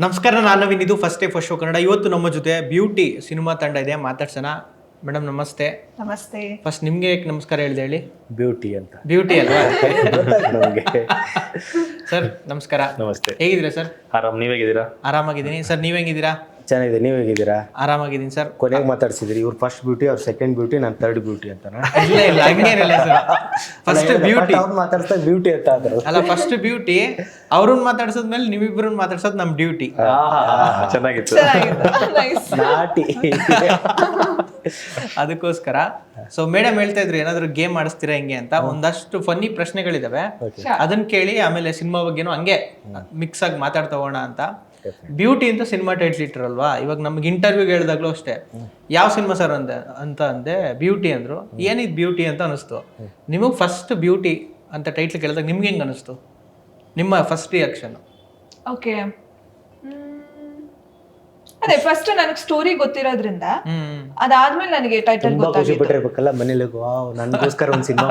ನಮಸ್ಕಾರ, ನಾನು ನವೀನ್. ಇದು first day first show Kannada. ಇವತ್ತು ನಮ್ಮ ಜೊತೆ ಬ್ಯೂಟಿ ಸಿನಿಮಾ ತಂಡ ಇದೆ, ಮಾತಾಡ್ಸೋಣ. ಮೇಡಮ್ ನಮಸ್ತೆ. ನಮಸ್ತೆ. ಫಸ್ಟ್ ನಿಮ್ಗೆ ಯಾಕೆ ನಮಸ್ಕಾರ ಹೇಳಿದೆ ಹೇಳಿ? ಬ್ಯೂಟಿ ಅಂತ. ಬ್ಯೂಟಿ ಅಲ್ವಾ? ನಮಗೆ ಸರ್ ನಮಸ್ಕಾರ. ನಮಸ್ತೆ. ಹೇಗಿದ್ದೀರಾ ಸರ್? ಆರಾಮ್, ನೀವ್ ಹೇಗಿದ್ದೀರಾ? ಆರಾಮಾಗಿದ್ದೀನಿ ಸರ್, ನೀವ್ ಹೆಂಗಿದ್ದೀರಾ? ಚೆನ್ನಾಗಿದೆ, ನೀವ್ ಹೇಗಿದ್ದೀರಾ? ಆರಾಮಾಗಿದ್ದೀನಿ ಸರ್. ಕೊನೆಗೆ ಮಾತಾಡ್ಸಿದ್ರಿ, ಇವ್ರು ಫಸ್ಟ್ ಬ್ಯೂಟಿ, ಅವ್ರು ಸೆಕೆಂಡ್ ಬ್ಯೂಟಿ, ನಾನು ಥರ್ಡ್ ಬ್ಯೂಟಿ ಅಂತಾನ? ಇಲ್ಲ ಇಲ್ಲ, ಹಂಗೇನಿಲ್ಲ ಸರ್. ಫಸ್ಟ್ ಬ್ಯೂಟಿ ಅವ್ರು ಮಾತಾಡ್ತಾ ಬ್ಯೂಟಿ ಅಂತ ಆದ್ರು. ಅಲ್ಲ, ಫಸ್ಟ್ ಬ್ಯೂಟಿ ಅವ್ರನ್ನ ಮಾತಾಡ್ಸೋದ್ಮೇಲೆ ನೀವಿಬ್ಬರನ್ನ ಮಾತಾಡ್ಸೋದು ನಮ್ ಡ್ಯೂಟಿ. ಚೆನ್ನಾಗಿತ್ತು, ನಾಟಿ. ಅದಕ್ಕೋಸ್ಕರ ಸೊ ಮೇಡಮ್ ಹೇಳ್ತಾ ಇದ್ರು ಏನಾದ್ರು ಗೇಮ್ ಆಡಿಸ್ತೀರಾ ಹೆಂಗೆ ಅಂತ. ಒಂದಷ್ಟು ಫನ್ನಿ ಪ್ರಶ್ನೆಗಳಿದಾವೆ, ಅದನ್ನ ಕೇಳಿ ಆಮೇಲೆ ಸಿನಿಮಾ ಬಗ್ಗೆನೂ ಹಂಗೆ ಮಿಕ್ಸ್ ಆಗಿ ಮಾತಾಡ್ತಾ ಹೋಗೋಣ ಅಂತ. ಬ್ಯೂಟಿ ಅಂತ ಸಿನಿಮಾ ಟೈಟ್ಲ್ ಇಟ್ಟಿರಲ್ವಾ? ಇವಾಗ ನಮ್ಗೆ ಇಂಟರ್ವ್ಯೂಗೆ ಹೇಳಿದಾಗ್ಲೂ ಅಷ್ಟೇ, ಯಾವ ಸಿನಿಮಾ ಸರ್ ಅಂತ ಅಂದೆ, ಬ್ಯೂಟಿ ಅಂದ್ರು. ಏನಿದ್ ಬ್ಯೂಟಿ ಅಂತ ಅನಿಸ್ತು. ನಿಮಗೆ ಫಸ್ಟ್ ಬ್ಯೂಟಿ ಅಂತ ಟೈಟ್ಲ್ ಕೇಳಿದಾಗ ನಿಮ್ಗೆ ಹೆಂಗ್ ಅನಿಸ್ತು? ನಿಮ್ಮ ಫಸ್ಟ್ ರಿಯಾಕ್ಷನ್? ಓಕೆ, ಅದೇ ಫಸ್ಟ್ ನನಗೆ ಸ್ಟೋರಿ ಗೊತ್ತಿರೋದ್ರಿಂದ ಅದಾದ್ಮೇಲೆ ನನಗೆ ಟೈಟಲ್ ಖುಷಿ ಪಟ್ಟಿರ್ಬೇಕಲ್ಲ ಮನೇಲಿ, ನನಗೋಸ್ಕರ ಒಂದು ಸಿನಿಮಾ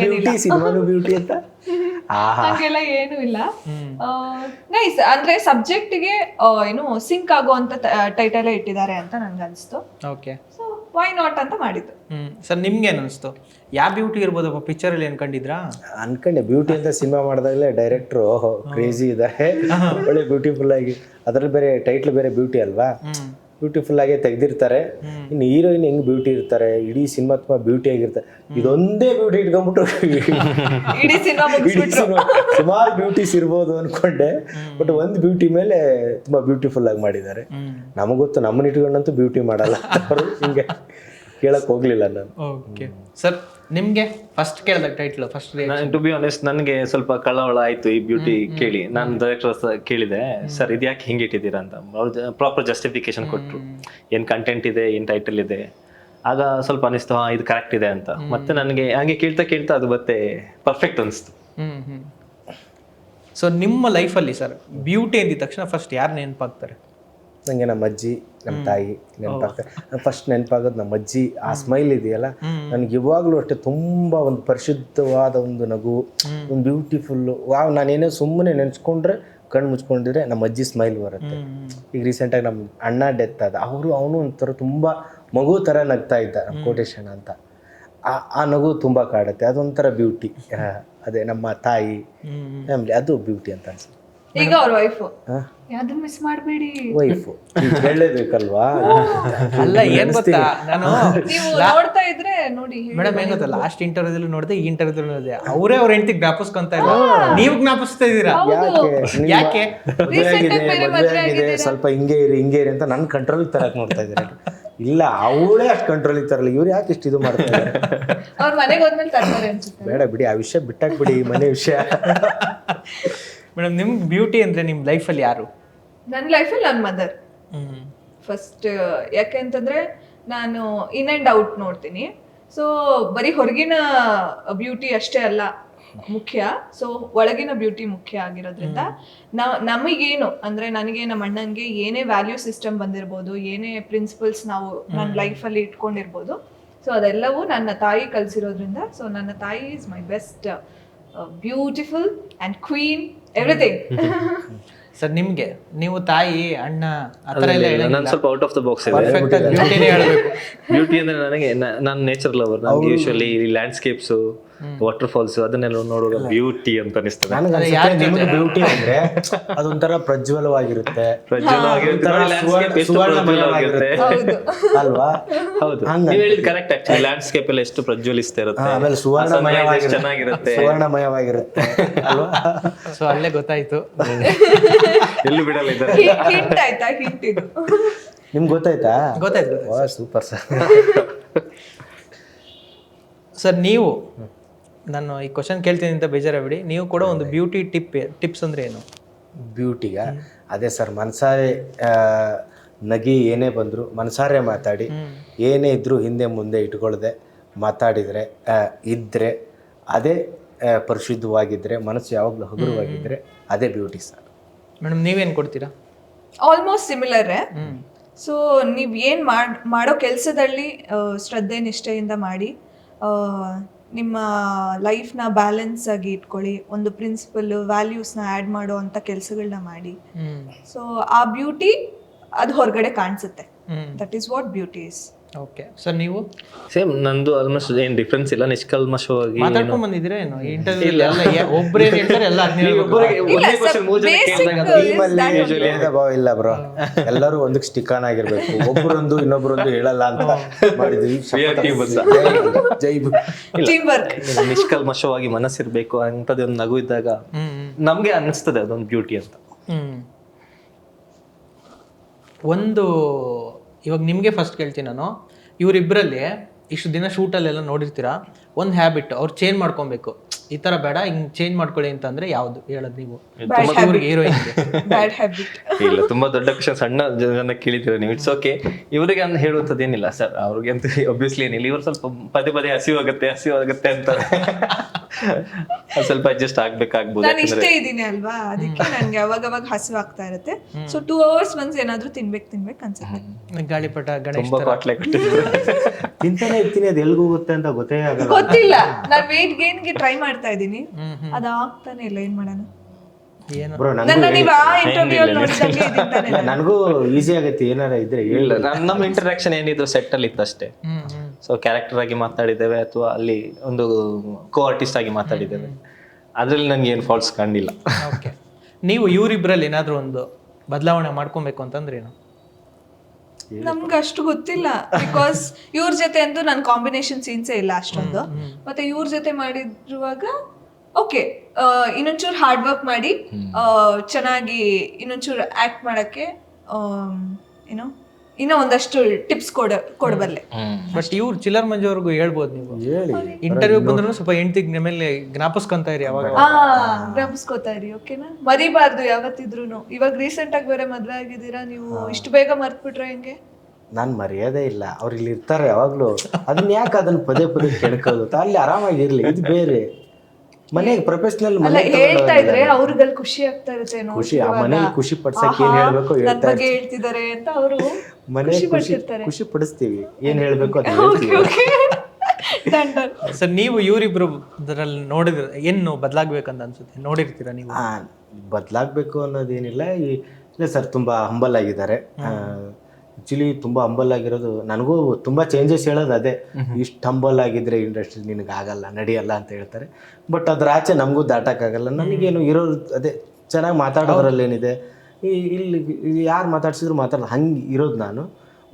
ಬ್ಯೂಟಿ, ಸಿನಿಮಾನು ಬ್ಯೂಟಿ ಅಂತ. ಹಂಗೆಲ್ಲ ಏನು ಇಲ್ಲ. ನೈಸ್, ಅಂದ್ರೆ ಸಬ್ಜೆಕ್ಟ್ಗೆ ಏನು ಸಿಂಕ್ ಆಗುವಂತ ಟೈಟಲ್ ಇಟ್ಟಿದ್ದಾರೆ ಅಂತ ನನ್ಗೆ ಅನಿಸ್ತು. ಓಕೆ, ಸೊ ವೈ ನಾಟ್ ಅಂತ ಮಾಡಿದ್ದು. ಸರ್ ನಿಮ್ಗೆ ಏನು ಅನಿಸ್ತು? ಯಾವ ಬ್ಯೂಟಿ ಇರ್ಬೋದಪ್ಪ ಪಿಕ್ಚರ್ ಅಲ್ಲಿ ಅನ್ಕೊಂಡಿದ್ರಾ? ಅನ್ಕೊಂಡೆ ಬ್ಯೂಟಿ ಅಂತ ಸಿನಿಮಾ ಮಾಡಿದಾಗಲೇ ಡೈರೆಕ್ಟ್ರು ಕ್ರೇಜಿ ಇದ್ದಾರೆ, ಒಳ್ಳೆ ಬ್ಯೂಟಿಫುಲ್ ಆಗಿ. ಅದ್ರಲ್ಲಿ ಬೇರೆ ಟೈಟ್ಲ್ ಬೇರೆ ಬ್ಯೂಟಿ ಅಲ್ವಾ, ಬ್ಯೂಟಿಫುಲ್ ಆಗಿ ತೆಗ್ದಿರ್ತಾರೆ. ಇನ್ನು ಹೀರೋಯಿನ್ ಹೆಂಗ್ ಬ್ಯೂಟಿ ಇರ್ತಾರೆ, ಇಡೀ ಸಿನಿಮಾ ತುಂಬಾ ಬ್ಯೂಟಿ ಆಗಿರ್ತಾರೆ. ಇದೊಂದೇ ಬ್ಯೂಟಿ ಇಟ್ಕೊಂಡ್ಬಿಟ್ಟು ಇಡೀ ಸಿನಿಮಾ ಸುಮಾರು ಬ್ಯೂಟೀಸ್ ಇರ್ಬೋದು ಅನ್ಕೊಂಡೆ, ಬಟ್ ಒಂದು ಬ್ಯೂಟಿ ಮೇಲೆ ತುಂಬಾ ಬ್ಯೂಟಿಫುಲ್ ಆಗಿ ಮಾಡಿದ್ದಾರೆ. ನಮಗೊತ್ತು, ನಮ್ಮನ್ನ ಇಟ್ಕೊಂಡಂತೂ ಬ್ಯೂಟಿ ಮಾಡಲ್ಲ ಅವರು, ಹಿಂಗೆ ಕೇಳಕ್ ಹೋಗ್ಲಿಲ್ಲ ನಾನು. ಓಕೆ ಸರ್, ನಿಮ್ಗೆ ಫಸ್ಟ್ ಕೇಳಿದಾಗ title first to be honest ನನಗೆ ಸ್ವಲ್ಪ ಕಳವಳ ಆಯ್ತು ಈ ಬ್ಯೂಟಿ ಕೇಳಿ. ನಾನು ಡೈರೆಕ್ಟರ್ ಕೇಳಿದೆ, ಸರ್ ಇದು ಯಾಕೆ ಹಿಂಗೆ ಇಟ್ಟಿದ್ದೀರಾ ಅಂತ. ಅವ್ರು ಪ್ರಾಪರ್ ಜಸ್ಟಿಫಿಕೇಶನ್ ಕೊಟ್ಟರು, ಏನ್ ಕಂಟೆಂಟ್ ಇದೆ, ಏನ್ ಟೈಟಲ್ ಇದೆ. ಆಗ ಸ್ವಲ್ಪ ಅನಿಸ್ತು, ಇದು ಕರೆಕ್ಟ್ ಇದೆ ಅಂತ. ಮತ್ತೆ ನನಗೆ ಹಂಗೆ ಕೇಳ್ತಾ ಅದು ಮತ್ತೆ ಪರ್ಫೆಕ್ಟ್ ಅನಿಸ್ತು. ಸೊ ನಿಮ್ಮ ಲೈಫಲ್ಲಿ ಸರ್ ಬ್ಯೂಟಿ ಅಂದಿದ ತಕ್ಷಣ ಫಸ್ಟ್ ಯಾರು ನೆನಪಾಗ್ತಾರೆ? ನಂಗೆ ನಮ್ಮ ಅಜ್ಜಿ, ನಮ್ಮ ತಾಯಿ ನೆನಪಾಗ್ತಾರೆ. ಫಸ್ಟ್ ನೆನಪಾಗೋದು ನಮ್ಮ ಅಜ್ಜಿ. ಆ ಸ್ಮೈಲ್ ಇದೆಯಲ್ಲ, ನನಗೆ ಇವಾಗಲೂ ಅಷ್ಟೇ ತುಂಬಾ ಒಂದು ಪರಿಶುದ್ಧವಾದ ಒಂದು ನಗು, ಒಂದು ಬ್ಯೂಟಿಫುಲ್ಲು. ವಾವ್, ನಾನೇನೋ ಸುಮ್ಮನೆ ನೆನೆಸ್ಕೊಂಡ್ರೆ, ಕಣ್ಣು ಮುಚ್ಕೊಂಡಿದ್ರೆ ನಮ್ಮ ಅಜ್ಜಿ ಸ್ಮೈಲ್ ಬರುತ್ತೆ. ಈಗ ರೀಸೆಂಟಾಗಿ ನಮ್ಮ ಅಣ್ಣ ಡೆತ್ ಆದ, ಅವನು ಒಂಥರ ತುಂಬಾ ಮಗು ಥರ ನಗ್ತಾ ಇದ್ದ, ನಮ್ಮ ಕೋಟೇಶನ್ ಅಂತ. ಆ ನಗು ತುಂಬಾ ಕಾಡುತ್ತೆ, ಅದೊಂಥರ ಬ್ಯೂಟಿ. ಅದೇ ನಮ್ಮ ತಾಯಿ ಫ್ಯಾಮಿಲಿ, ಅದು ಬ್ಯೂಟಿ ಅಂತ ಅನ್ಸುತ್ತೆ. ಈಗ ಅವ್ರ ವೈಫ್ ಯಾವ್ದನ್ನ ಮಿಸ್ ಮಾಡಬೇಡಿ. ವೈಫು ಹೇಳಲೇಬೇಕಲ್ವಾ? ಅಲ್ಲ, ಏನ್ ಗೊತ್ತಾ, ನಾನು ನೀವು ನೋಡ್ತಾ ಇದ್ರೆ ನೋಡಿ ಮೇಡಮ್ ಏನ್ ಗೊತ್ತಾ, ಲಾಸ್ಟ್ ಇಂಟರ್ವ್ಯೂದಲ್ಲೂ ನೋಡಿದೆ, ಈ ಇಂಟರ್ವ್ಯೂದಲ್ಲೂ ನೋಡಿದೆ, ಅವರೇ ಅವ್ರ ಹೆಂಡತಿ ಜ್ಞಾಪಿಸ್ಕೊಂತ ಇಲ್ಲ, ನೀವು ಜ್ಞಾಪಿಸ್ತಾ ಇದೀರಾ. ಯಾಕೆ? ಮದುವೆ ಆಗಿದೆ, ಸ್ವಲ್ಪ ಹಿಂಗೆ ಇರಿ ಅಂತ ನನ್ನ ಕಂಟ್ರೋಲ್ ತರಕ್ ನೋಡ್ತಾ ಇದ್ದಾರೆ. ಇಲ್ಲ, ಅವಳೇ ಅಷ್ಟು ಕಂಟ್ರೋಲ್ ಇರ್ತಾರಲ್ಲ, ಇವ್ರು ಯಾಕೆ ಇಷ್ಟು ಇದು ಮಾಡ್ತಾ ಇದ್ದಾರೆ? ಅವ್ರ ಮನೆಗೆ ಹೋದ್ಮೇಲೆ ತರ್ತಾರೆ ಅನ್ಸುತ್ತೆ. ಬೇಡ ಬಿಡಿ, ಆ ವಿಷಯ ಬಿಟ್ಟಾಕ್ಬಿಡಿ, ಮನೆ ವಿಷಯ. ಮೇಡಮ್, ನಿಮ್ಗೆ ಬ್ಯೂಟಿ ಅಂದ್ರೆ ನಿಮ್ ಲೈಫಲ್ಲಿ ಯಾರು? ನನ್ನ ಲೈಫಲ್ಲಿ ನನ್ನ ಮದರ್ ಫಸ್ಟ್. ಯಾಕೆಂತಂದ್ರೆ ನಾನು ಇನ್ ಆ್ಯಂಡ್ ಔಟ್ ನೋಡ್ತೀನಿ. ಸೊ ಬರೀ ಹೊರಗಿನ ಬ್ಯೂಟಿ ಅಷ್ಟೇ ಅಲ್ಲ ಮುಖ್ಯ, ಸೊ ಒಳಗಿನ ಬ್ಯೂಟಿ ಮುಖ್ಯ ಆಗಿರೋದ್ರಿಂದ ನಮಗೇನು ಅಂದ್ರೆ, ನನಗೆ ನಮ್ಮ ಅಣ್ಣನಿಗೆ ಏನೇ ವ್ಯಾಲ್ಯೂ ಸಿಸ್ಟಮ್ ಬಂದಿರ್ಬೋದು, ಏನೇ ಪ್ರಿನ್ಸಿಪಲ್ಸ್ ನಾವು ನನ್ನ ಲೈಫಲ್ಲಿ ಇಟ್ಕೊಂಡಿರ್ಬೋದು, ಸೊ ಅದೆಲ್ಲವೂ ನನ್ನ ತಾಯಿ ಕಲಿಸಿರೋದ್ರಿಂದ. ಸೊ ನನ್ನ ತಾಯಿ is my best beautiful and queen everything. Sir ನಿಮ್ಗೆ, ನೀವು ತಾಯಿ ಅಣ್ಣ ಆತರ ಎಲ್ಲ ನಾನು ಸ್ವಲ್ಪ ಔಟ್ ಆಫ್ ದ ಬಾಕ್ಸ್ ಇದೆ. ಬ್ಯೂಟಿನೇ ಹೇಳ್ಬೇಕು. ಬ್ಯೂಟಿ ಅಂದ್ರೆ ನನಗೆ, ನಾನು ನೇಚರ್ ಲವರ್. ನನಗೆ ಯೂಶಲಿ ಲ್ಯಾಂಡ್ಸ್ಕೇಪ್ಸ್, ವಾಟರ್ ಫಾಲ್ಸ್ ಅದನ್ನೆಲ್ಲ ನೋಡುವಾಗ ಬ್ಯೂಟಿ ಅಂತ ಅನಿಸ್ತದೆ. ನಿಮಗೆ ಬ್ಯೂಟಿ ಅಂದ್ರೆ ಅದೊಂಥರ ಪ್ರಜ್ವಲವಾಗಿರುತ್ತೆ, ಅಲ್ವಾ? ಹೌದು, ನೀವು ಹೇಳಿದ್ ಕರೆಕ್ಟ್. ಆಕ್ಚುಲಿ ಲ್ಯಾಂಡ್ಸ್ಕೇಪ್ ಎಲ್ಲ ಎಷ್ಟು ಪ್ರಜ್ವಲಿಸ್ತಾ ಇರುತ್ತೆ, ಆಮೇಲೆ ಚೆನ್ನಾಗಿರುತ್ತೆ, ಸುವರ್ಣಮಯವಾಗಿರುತ್ತೆ ಅಲ್ವಾ? ಸೊ ಅಲ್ಲೇ ಗೊತ್ತಾಯ್ತು, ಎಲ್ಲೂ ಬಿಡಲ್ಲ ಇದ್ದಾರೆ. ಹಿಂಟ್ ಆಯ್ತಾ? ಹಿಂಟ್ ಇದು ನಿಮ್ಗೆ ಗೊತ್ತಾಯ್ತಾ? ಗೊತ್ತಾಯ್ತು. Super sir. ಸರ್ ನೀವು, ನಾನು ಈ ಕ್ವಶನ್ ಕೇಳ್ತೀನಿ ಅಂತ ಬೇಜಾರಾಗ್ಬಿಡಿ, ನೀವು ಕೂಡ ಒಂದು ಬ್ಯೂಟಿ ಟಿಪ್ಸ್ ಅಂದ್ರೆ ಏನು? ಬ್ಯೂಟಿಗ ಅದೇ ಸರ್, ಮನಸಾರೆ ನಗಿ, ಏನೇ ಬಂದರೂ ಮನಸಾರೆ ಮಾತಾಡಿ, ಏನೇ ಇದ್ರೂ ಹಿಂದೆ ಮುಂದೆ ಇಟ್ಕೊಳ್ದೆ ಮಾತಾಡಿದರೆ ಇದ್ದರೆ ಅದೇ ಪರಿಶುದ್ಧವಾಗಿದ್ದರೆ, ಮನಸ್ಸು ಯಾವಾಗಲೂ ಹಗುರವಾಗಿದ್ದರೆ ಅದೇ ಬ್ಯೂಟಿ ಸರ್. ಮೇಡಮ್, ನೀವೇನು ಕೊಡ್ತೀರಾ? ಆಲ್ಮೋಸ್ಟ್ ಸಿಮಿಲರೇ. ಸೊ ನೀವು ಏನು ಮಾಡೋ ಕೆಲಸದಲ್ಲಿ ಶ್ರದ್ಧೆ ನಿಷ್ಠೆಯಿಂದ ಮಾಡಿ, ನಿಮ್ಮ ಲೈಫ್ನ ಬ್ಯಾಲೆನ್ಸ್ ಆಗಿ ಇಟ್ಕೊಳ್ಳಿ, ಒಂದು ಪ್ರಿನ್ಸಿಪಲ್ ವ್ಯಾಲ್ಯೂಸ್ನ ಆ್ಯಡ್ ಮಾಡೋ ಅಂಥ ಕೆಲಸಗಳನ್ನ ಮಾಡಿ. ಸೊ ಆ ಬ್ಯೂಟಿ ಅದು ಹೊರಗಡೆ ಕಾಣಿಸುತ್ತೆ. That is what beauty is. Okay sir, ನೀವು ಸೇಮ್ ನಂದು ಆಲ್ಮೋಸ್ಟ್ ಏನ್ ಡಿಫ್ರೆನ್ಸ್ ಇಲ್ಲ, ನಿಷ್ಕಲ್ಮಶವಾಗಿ ಮಾತಾಡ್ಕೊಂಡ್ ಬಂದಿದ್ದೀರಾ ಏನು ಇಂಟರ್ವ್ಯೂ ಎಲ್ಲ ಒಬ್ಬರೇ ಹೇಳ್ತಾರೆ ಎಲ್ಲ ಭೇದ ಭಾವ ಇಲ್ಲ ಬ್ರೋ, ಎಲ್ಲರೂ ಒಂದಕ್ಕೆ ಸ್ಟಿಕ್ ಆನ್ ಆಗಿರ್ಬೇಕು, ಒಬ್ಬರೊಂದು ಇನ್ನೊಬ್ಬರೊಂದು ಹೇಳಲ್ಲ ಅಂತ ಮಾಡಿದ್ವಿ. ಜೈ ಟೀಮ್ ವರ್ಕ್. ನಿಷ್ಕಲ್ಮಶವಾಗಿ ಮನಸ್ಸಿರ್ಬೇಕು ಅಂತದೇ ಒಂದು ನಗು ಇದ್ದಾಗ ನಮ್ಗೆ ಅನಿಸ್ತದೆ ಅದೊಂದು ಬ್ಯೂಟಿ ಅಂತ. ಒಂದು ಇವಾಗ ನಿಮಗೆ ಫಸ್ಟ್ ಕೇಳ್ತೀನಿ ನಾನು, ಇವರಿಬ್ಬರಲ್ಲಿ ಇಷ್ಟು ದಿನ ಶೂಟಲ್ಲೆಲ್ಲ ನೋಡಿರ್ತೀರಾ, ಒಂದು ಹ್ಯಾಬಿಟ್ ಅವ್ರು ಚೇಂಜ್ ಮಾಡ್ಕೊಬೇಕು, ಈ ಥರ ಬೇಡ ಹಿಂಗೆ ಚೇಂಜ್ ಮಾಡ್ಕೊಳ್ಳಿ ಅಂತಂದ್ರೆ ಯಾವುದು ಹೇಳೋದು ನೀವು ಇವ್ರಿಗೆ ಹೀರೋಯಿನ್ಗೆ? ಬ್ಯಾಡ್ ಹ್ಯಾಬಿಟ್ ಇಲ್ಲ, ತುಂಬಾ ದೊಡ್ಡ ಕ್ವಶನ್, ಸಣ್ಣ ಜನ ಕೇಳಿದ್ದೀರ ನೀವು. It's okay. ಇವರಿಗೆ ಅಂತ ಹೇಳುವಂಥದ್ದು ಏನಿಲ್ಲ ಸರ್, ಅವ್ರಿಗೆ ಅಂತ ಒಬ್ವಿಯಸ್ಲಿ ಏನಿಲ್ಲ. ಇವ್ರು ಸ್ವಲ್ಪ ಪದೇ ಪದೇ ಹಸಿವಾಗುತ್ತೆ ಅಂತಾರೆ, ಸ್ವಲ್ಪ ಅಡ್ಜಸ್ಟ್ ಆಗ್ಬೇಕಾಗ್ಬೋದು. ನಾನು ಇಷ್ಟೇ ಇದ್ದೀನಿ ಅಲ್ವಾ, ಅದಕ್ಕೆ ನನ್ಗೆ ಅವಾಗ ಹಸಿವು ಆಗ್ತಾ ಇರುತ್ತೆ. ಸೊ 2 hours once ಏನಾದ್ರೂ ತಿನ್ಬೇಕು ಅನ್ಸುತ್ತೆ. ಗಾಳಿಪಟ ಗಣೇಶ್ ತುಂಬಾ ಕಾಟ್ಲೆ ಕೊಟ್ಟಿದ್ರು. ತಿಂತಾನೆ ಇರ್ತೀನಿ, ಅದು ಎಲ್ಗೆ ಹೋಗುತ್ತೆ ಅಂತ ಗೊತ್ತೇ ಆಗಲ್ಲ. ಗೊತ್ತಿಲ್ಲ, ನಾನು ವೇಟ್ ಗೇನ್ಗೆ ಟ್ರೈ ಮಾಡ್ತಾ ಇದ್ದೀನಿ, ಅದಾಗ್ತಾನೆ ಇಲ್ಲ. ಏನ್ ಮಾಡೋಣ ಬ್ರೋ, ನನ್ನ ನೀವು ಆ ಇಂಟರ್ವ್ಯೂ ನೋಡಿದಂಗೆ ಇದ್ದಿದ್ದಾನೆ. ನನಗೂ ಈಸಿ ಆಗತ್ತೆ ಏನಾರ ಇದ್ರೆ ಇಲ್ಲ, ನಮ್ಮ ಇಂಟರಾಕ್ಷನ್ ಏನಿದ್ರು ಸೆಟ್ ಅಲ್ಲಿ ಇತ್ತು ಅಷ್ಟೇ. ಸೊ ಕ್ಯಾರೆಕ್ಟರ್ ಆಗಿ ಮಾತಾಡಿದ್ದೇವೆ ಅಥವಾ ಅಲ್ಲಿ ಒಂದು ಕೋ ಆರ್ಟಿಸ್ಟ್ ಆಗಿ ಮಾತಾಡಿದ್ದೇವೆ, ಅದ್ರಲ್ಲಿ ನನ್ಗೆ ಏನು ಫಾಲ್ಟ್ಸ್ ಕಂಡಿಲ್ಲ. ಓಕೆ, ನೀವು ಇವರಿಬ್ಬರಲ್ಲಿ ಏನಾದರೂ ಒಂದು ಬದಲಾವಣೆ ಮಾಡ್ಕೊಬೇಕು ಅಂತಂದ್ರೆ ಏನು? ನಮ್ಗೆ ಅಷ್ಟು ಗೊತ್ತಿಲ್ಲ, ಬಿಕಾಸ್ ಇವ್ರ ಜೊತೆ ಅಂತೂ ನನ್ನ ಕಾಂಬಿನೇಷನ್ ಸೀನ್ಸೇ ಇಲ್ಲ ಅಷ್ಟೊಂದು. ಮತ್ತೆ ಇವ್ರ ಜೊತೆ ಮಾಡಿರುವಾಗ ಓಕೆ, ಇನ್ನೊಂಚೂರು ಹಾರ್ಡ್ ವರ್ಕ್ ಮಾಡಿ ಚೆನ್ನಾಗಿ ಇನ್ನೊಂಚೂರು ಆಕ್ಟ್ ಮಾಡಕ್ಕೆ ಏನೋ ಇನ್ನೂ ಒಂದಷ್ಟು ಟಿಪ್ಸ್ ಕೊಡಬಲ್ಲೆ. ಬಟ್ ಇವ್ರು ಚಿಲ್ಲರ್ ಮಂಜು ಅವ್ರಿಗೂ ಹೇಳ್ಬೋದು, ನೀವು ಇಂಟರ್ವ್ಯೂ ಬಂದ್ರು ಸ್ವಲ್ಪ ಹೆಂಡ್ತಿಗೆ ಮೇಲೆ ಜ್ಞಾಪಿಸ್ಕೊಂತ ಇರಿ, ಅವಾಗ ಜ್ಞಾಪಿಸ್ಕೋತಾ ಇರಿ. ಓಕೆನಾ, ಮರಿಬಾರ್ದು ಯಾವತ್ತಿದ್ರು. ಇವಾಗ ರೀಸೆಂಟ್ ಆಗಿ ಬೇರೆ ಮದ್ವೆ ಆಗಿದ್ದೀರಾ, ನೀವು ಇಷ್ಟು ಬೇಗ ಮರ್ತ್ಬಿಟ್ರೆ ಹೆಂಗೆ? ನಾನು ಮರ್ಯಾದೆ ಇಲ್ಲ, ಅವ್ರು ಇಲ್ಲಿ ಇರ್ತಾರೆ ಯಾವಾಗ್ಲೂ, ಅದನ್ನ ಯಾಕೆ ಅದನ್ನ ಪದೇ ಕೇಳ್ಕೋದು? ಅಲ್ಲಿ ಆರಾಮಾಗಿರ್ಲಿ, ಇದು ಬೇರೆ. ಮನೆಗೆ ಪ್ರೊಫೆಷನಲ್ ಹೇಳ್ತಾ ಇದ್ರೆ ಅವ್ರಿಗಲ್ಲಿ ಖುಷಿ ಆಗ್ತಾ ಇರುತ್ತೆ. ಖುಷಿ, ಆ ಮನೇಲಿ ಖುಷಿ ಪಡ್ಸಕ್ಕೆ ಏನ್ ಹೇಳ್ಬೇಕು ಹೇಳ್ತಿದ್ದಾರೆ ಅಂತ ಅವರು ಮನೆ ಖುಷಿ ಪಡಿಸ್ತೀವಿ, ಏನ್ ಹೇಳ್ಬೇಕು ಅದು ಹೇಳ್ತೀವಿ. ಸರ್, ನೀವು ಇವರಿಬ್ರು ಇದರಲ್ಲಿ ನೋಡಿದ್ರೆ ಏನು ಬದಲಾಗ್ಬೇಕಂತ ಅನ್ಸುತ್ತೆ, ನೋಡಿರ್ತೀರಾ ನೀವು? ಬದಲಾಗಬೇಕು ಅನ್ನೋದೇನಿಲ್ಲ. ಇಲ್ಲ ಸರ್, ತುಂಬ ಹಂಬಲ್ ಆಗಿದ್ದಾರೆ. ಆ್ಯಕ್ಚುಲಿ ತುಂಬ ಹಂಬಲ್ ಆಗಿರೋದು, ನನಗೂ ತುಂಬ ಚೇಂಜಸ್ ಹೇಳೋದು ಅದೇ. ಇಷ್ಟು ಹಂಬಲ್ ಆಗಿದ್ರೆ ಇಂಡಸ್ಟ್ರಿ ನಿನಗೆ ಆಗಲ್ಲ, ನಡೆಯಲ್ಲ ಅಂತ ಹೇಳ್ತಾರೆ. ಬಟ್ ಅದ್ರ ಆಚೆ ನಮಗೂ ದಾಟಕ್ಕಾಗಲ್ಲ. ನನಗೇನು ಇರೋದು ಅದೇ, ಚೆನ್ನಾಗಿ ಮಾತಾಡೋದ್ರಲ್ಲೇನಿದೆ, ಇಲ್ಲಿ ಯಾರು ಮಾತಾಡ್ಸಿದ್ರು ಹಂಗೆ ಇರೋದು ನಾನು.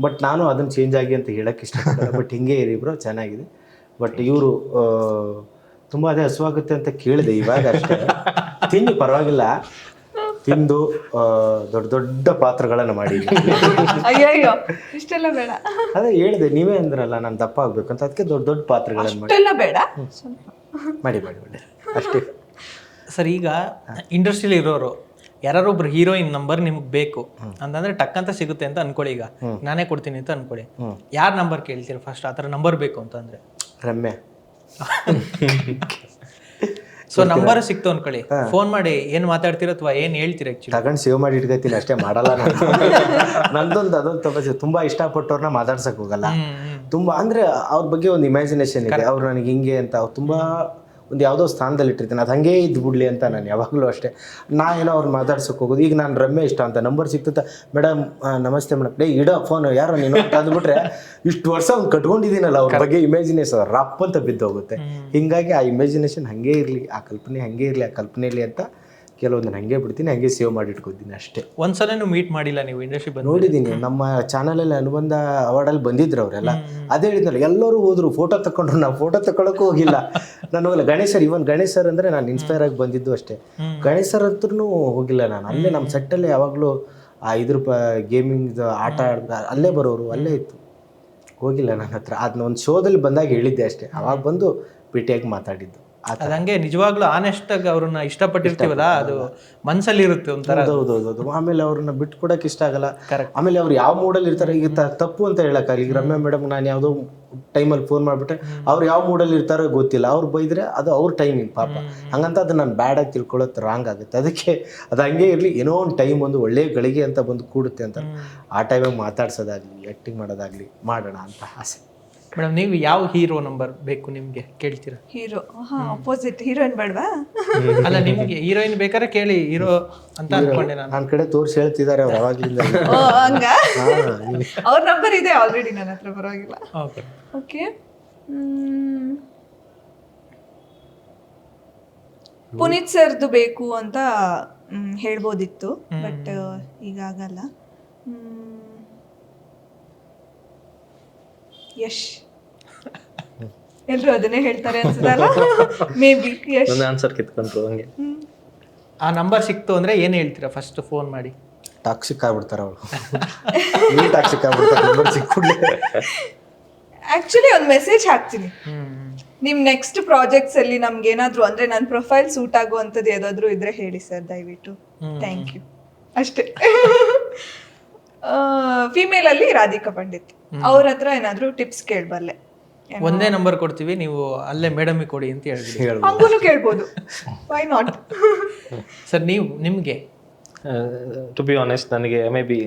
ಬಟ್ ನಾನು ಅದನ್ನು ಚೇಂಜ್ ಆಗಿ ಅಂತ ಹೇಳೋಕ್ಕೆ ಇಷ್ಟಪಡಲ್ಲ. ಬಟ್ ಹಿಂಗೆ ಇರಿ ಬ್ರೋ, ಚೆನ್ನಾಗಿದೆ. ಬಟ್ ಇವರು ತುಂಬ ಅದೇ ಹಸುವಾಗುತ್ತೆ ಅಂತ ಕೇಳಿದೆ ಇವಾಗ ಅಷ್ಟೇ. ತಿನ್ನಿ, ಪರವಾಗಿಲ್ಲ, ತಿಂದು ದೊಡ್ಡ ಪಾತ್ರಗಳನ್ನು ಮಾಡಿ. ಅಯ್ಯಯ್ಯೋ, ಇಷ್ಟೆಲ್ಲ ಬೇಡ. ಅದೇ ಹೇಳಿದೆ, ನೀವೇ ಅಂದ್ರಲ್ಲ ನಾನು ದಪ್ಪ ಆಗ್ಬೇಕು ಅಂತ, ಅದಕ್ಕೆ ದೊಡ್ಡ ಪಾತ್ರಗಳನ್ನು ಬೇಡ ಮಾಡಿ ಅಷ್ಟೇ. ಸರ್, ಈಗ ಇಂಡಸ್ಟ್ರಿಯಲ್ಲಿ ಇರೋರು ಯಾರೊಬ್ರು ಹೀರೋಯಿನ್ ನಂಬರ್ ನಿಮ್ಗೆ ಬೇಕು ಅಂತಂದ್ರೆ ಟಕ್ ಅಂತ ಸಿಗುತ್ತೆ ಅಂತ ಅನ್ಕೊಳ್ಳಿ. ಈಗ ನಾನೇ ಕೊಡ್ತೀನಿ ಅಂತ ಅನ್ಕೊಳ್ಳಿ, ಯಾರ ನಂಬರ್ ಕೇಳ್ತೀರ ಫಸ್ಟ್? ಆ ಥರ ನಂಬರ್ ಬೇಕು ಅಂತಂದ್ರೆ ರಮ್ಯಾ. ಸೊ ನಂಬರ್ ಸಿಕ್ತು ಅನ್ಕೊಳ್ಳಿ, ಫೋನ್ ಮಾಡಿ ಏನ್ ಮಾತಾಡ್ತೀರ ಅಥವಾ ಏನ್ ಹೇಳ್ತೀರ? ಆಕ್ಚುಲಿ ತಗೊಂಡು ಸೇವ್ ಮಾಡಿ ಇಟ್ಕೊತೀನಿ ಅಷ್ಟೇ, ಮಾಡಲ್ಲ ನಾನು. ಅದೊಂದು ತಪಸ್ಸೆ. ತುಂಬಾ ಇಷ್ಟಪಟ್ಟವ್ರನ್ನ ಮಾತಾಡ್ಸಕ್ ಹೋಗಲ್ಲ. ತುಂಬಾ ಅಂದ್ರೆ ಅವ್ರ ಬಗ್ಗೆ ಒಂದು ಇಮ್ಯಾಜಿನೇಷನ್ ಇದೆ, ಅವ್ರು ನನಗೆ ಹಿಂಗೆ ಅಂತ. ಅವ್ರು ತುಂಬಾ ಒಂದು ಯಾವುದೋ ಸ್ಥಾನದಲ್ಲಿ ಇಟ್ಟಿರ್ತೀನಿ, ಅದು ಹಾಗೇ ಇದ್ದು ಬಿಡ್ಲಿ ಅಂತ ನಾನು ಯಾವಾಗಲೂ ಅಷ್ಟೇ. ಏನೋ ಅವ್ರು ಮಾತಾಡ್ಸೋಕೆ ಹೋಗೋದು. ಈಗ ನಾನು ರಮ್ಯಾ ಇಷ್ಟ ಅಂತ ನಂಬರ್ ಸಿಕ್ತತ್ತ, ಮೇಡಮ್ ನಮಸ್ತೆ ಮೇಡಮ್, ಇಡೋ ಫೋನು ಯಾರೋ ನೀನು ಅಂತ ಅಂದ್ಬಿಟ್ರೆ ಇಷ್ಟು ವರ್ಷ ಅವ್ನು ಕಟ್ಕೊಂಡಿದ್ದೀನಲ್ಲ ಅವ್ರ ಬಗ್ಗೆ ಇಮ್ಯಾಜಿನೇಷನ್ ರಪ್ ಅಂತ ಬಿದ್ದೋಗುತ್ತೆ. ಹೀಗಾಗಿ ಆ ಇಮ್ಯಾಜಿನೇಷನ್ ಹಾಗೇ ಇರಲಿ, ಆ ಕಲ್ಪನೆ ಹಾಗೇ ಇರಲಿ, ಆ ಕಲ್ಪನೆಯಲ್ಲಿ ಅಂತ ಕೆಲವೊಂದನ್ನು ಹಾಗೆ ಬಿಡ್ತೀನಿ, ಹಾಗೆ ಸೇವ್ ಮಾಡಿ ಇಟ್ಕೊತೀನಿ ಅಷ್ಟೇ. ಒಂದ್ಸಲ ಮೀಟ್ ಮಾಡಿಲ್ಲ ನೀವು ಇಂಡಸ್ಟ್ರಿ ಬಂದು? ನೋಡಿದ್ದೀನಿ, ನಮ್ಮ ಚಾನಲಲ್ಲಿ ಅನುಬಂಧ ಅವಾರ್ಡಲ್ಲಿ ಬಂದಿದ್ರು ಅವರೆಲ್ಲ. ಅದೇ ಹೇಳಿದ್ನಲ್ಲ, ಎಲ್ಲರೂ ಹೋದ್ರು, ಫೋಟೋ ತಗೊಂಡ್ರು, ನಾವು ಫೋಟೋ ತಗೊಳಕ್ಕೂ ಹೋಗಿಲ್ಲ. ನಾನು ಹೋಗಿಲ್ಲ. ಗಣೇಶ್ ಸರ್ ಅಂದರೆ ನಾನು ಇನ್ಸ್ಪೈರ್ ಆಗಿ ಬಂದಿದ್ದು ಅಷ್ಟೇ. ಗಣೇಶ್ ಸರ್ ಹತ್ರನೂ ಹೋಗಿಲ್ಲ ನಾನು. ಅಲ್ಲೇ ನಮ್ಮ ಸೆಟ್ಟಲ್ಲೇ ಯಾವಾಗಲೂ ಆ ಗೇಮಿಂಗ್ ಆಟ ಅಲ್ಲೇ ಬರೋರು, ಅಲ್ಲೇ ಇತ್ತು. ಹೋಗಿಲ್ಲ ನನ್ನ ಹತ್ರ. ಅದನ್ನ ಒಂದು ಶೋದಲ್ಲಿ ಬಂದಾಗ ಹೇಳಿದ್ದೆ ಅಷ್ಟೇ, ಅವಾಗ ಬಂದು ಭೇಟಿಯಾಗಿ ಮಾತಾಡಿದ್ದು. ಅದಂಗೆ ನಿಜವಾಗ್ಲೂ ಆನೆಸ್ಟ್ ಆಗಿ ಅವ್ರನ್ನ ಇಷ್ಟಪಟ್ಟಿರ್ತೀವಲ್ಲ, ಅದು ಮನ್ಸಲ್ಲಿ ಇರುತ್ತೆ ಒಂಥರ. ಹೌದೌದು. ಆಮೇಲೆ ಅವ್ರನ್ನ ಬಿಟ್ಟು ಕೊಡಕ್ಕೆ ಇಷ್ಟ ಆಗಲ್ಲ. ಆಮೇಲೆ ಅವ್ರು ಯಾವ ಮೂಡಲ್ಲಿ ಇರ್ತಾರೆ, ಈಗ ತಪ್ಪು ಅಂತ ಹೇಳಕ್ಕಾಗಲ್ಲ. ಈಗ ರಮ್ಯಾ ಮೇಡಮ್ ನಾನು ಯಾವುದೋ ಟೈಮಲ್ಲಿ ಫೋನ್ ಮಾಡಿಬಿಟ್ರೆ ಅವ್ರು ಯಾವ ಮೂಡಲ್ಲಿ ಇರ್ತಾರೋ ಗೊತ್ತಿಲ್ಲ, ಅವ್ರು ಬೈದ್ರೆ ಅದು ಅವ್ರ ಟೈಮಿಂಗ್ ಪಾಪ. ಹಂಗಂತ ಅದು ನಾನು ಬ್ಯಾಡಾಗಿ ತಿಳ್ಕೊಳ್ಳೋದು ರಾಂಗ್ ಆಗುತ್ತೆ. ಅದಕ್ಕೆ ಅದು ಹಂಗೆ ಇರಲಿ, ಏನೋ ಒಂದು ಟೈಮ್ ಒಂದು ಒಳ್ಳೆಯ ಗಳಿಗೆ ಅಂತ ಬಂದು ಕೂಡುತ್ತೆ ಅಂತ ಆ ಟೈಮಾಗಿ ಮಾತಾಡ್ಸೋದಾಗಲಿ ಆ್ಯಕ್ಟಿಂಗ್ ಮಾಡೋದಾಗಲಿ ಮಾಡೋಣ ಅಂತ ಆಸೆ. ಮೇಡಮ್ ನೀವು ಯಾವ ಹೀರೋ ನಂಬರ್ ಬೇಕು ನಿಮ್ಗೆ ಕೇಳ್ತೀರಾ? ಹೀರೋ ಅಪೋಸಿಟ್ ಹೀರೋಯಿನ್ ಬೇಡವಾ? ಅಲ್ಲ ನಿಮ್ಗೆ ಹೀರೋಯಿನ್ ಬೇಕಾದ್ರೆ ಕೇಳಿ, ಹೀರೋ ಅಂತ ಅನ್ಕೊಂಡೆ ನಾನು. ನನ್ನ ಕಡೆ ತೋರಿಸಿ ಹೇಳ್ತಿದ್ದಾರೆ ಅವ್ರು ಅವಾಗ್ಲಿಂದ. ಓ ಹಂಗ ಅವ್ರ ನಂಬರ್ ಇದೆ ಆಲ್ರೆಡಿ ನನ್ನ ಹತ್ರ, ಪರವಾಗಿಲ್ಲ. ಓಕೆ. ಓಕೆ, ಪುನೀತ್ ಸರ್ದು ಬೇಕು ಅಂತ ಹೇಳ್ಬೋದಿತ್ತು, ಬಟ್ ಈಗ ಆಗಲ್ಲ. ಯಶ್, ಎಲ್ರು ಅದನ್ನೇ ಹೇಳ್ತಾರೆ ಅನ್ಸುತ್ತಲ್ಲ, ಮೇ ಬಿ ಯಶ್. ನನ್ನ ಆನ್ಸರ್ ಕಿತ್ಕೊಂಡ್ರು ಹಂಗೆ. ಆ ನಂಬರ್ ಸಿಕ್ತು ಅಂದ್ರೆ ಏನ್ ಹೇಳ್ತೀರಾ ಫಸ್ಟ್ ಫೋನ್ ಮಾಡಿ? ಟಾಕ್ಸಿಕ್ ಆಗ್ಬಿಡ್ತಾರ ಅವಳು. ಟಾಕ್ಸಿಕ್ ಆಗ್ಬಿಡ್ತಾರೆ ನಂಬರ್ ಸಿಕ್ಬಿಡ್ಲಿ. ಆಕ್ಚುಲಿ ಒಂದು ಮೆಸೇಜ್ ಹಾಕ್ತೀನಿ, ನಿಮ್ ನೆಕ್ಸ್ಟ್ ಪ್ರಾಜೆಕ್ಟ್ಸ್ ಅಲ್ಲಿ ನಮ್ಗೆ ಏನಾದ್ರು ಅಂದ್ರೆ ನನ್ನ ಪ್ರೊಫೈಲ್ ಸೂಟ್ ಆಗುವಂಥದ್ದು ಯಾವ್ದಾದ್ರು ಇದ್ರೆ ಹೇಳಿ ಸರ್ ದಯವಿಟ್ಟು, ಥ್ಯಾಂಕ್ ಯು, ಅಷ್ಟೇ. ಫಿಮೇಲ್ ಅಲ್ಲಿ ರಾಧಿಕಾ ಪಂಡಿತ್, ಅವ್ರ ಹತ್ರ ಏನಾದ್ರು ಟಿಪ್ಸ್ ಕೇಳ್ಬಲ್ಲೆ. ಒಂದೇ ನಂಬರ್ ಕೊಡ್ತೀವಿ, ನೀವು ಅಲ್ಲೇ ಮೇಡಮ್ ಕೊಡಿ ಅಂತ ಹೇಳ್ಬಿಡಿ. ಹಂಗೂ ಕೇಳ್ಬೋದು, ವೈ ನಾಟ್. ಸರ್ ನೀವು ನಿಮ್ಗೆ ಟು ಬಿ ಆನೆಸ್ಟ್, ನನಗೆ ಮೇ ಬಿ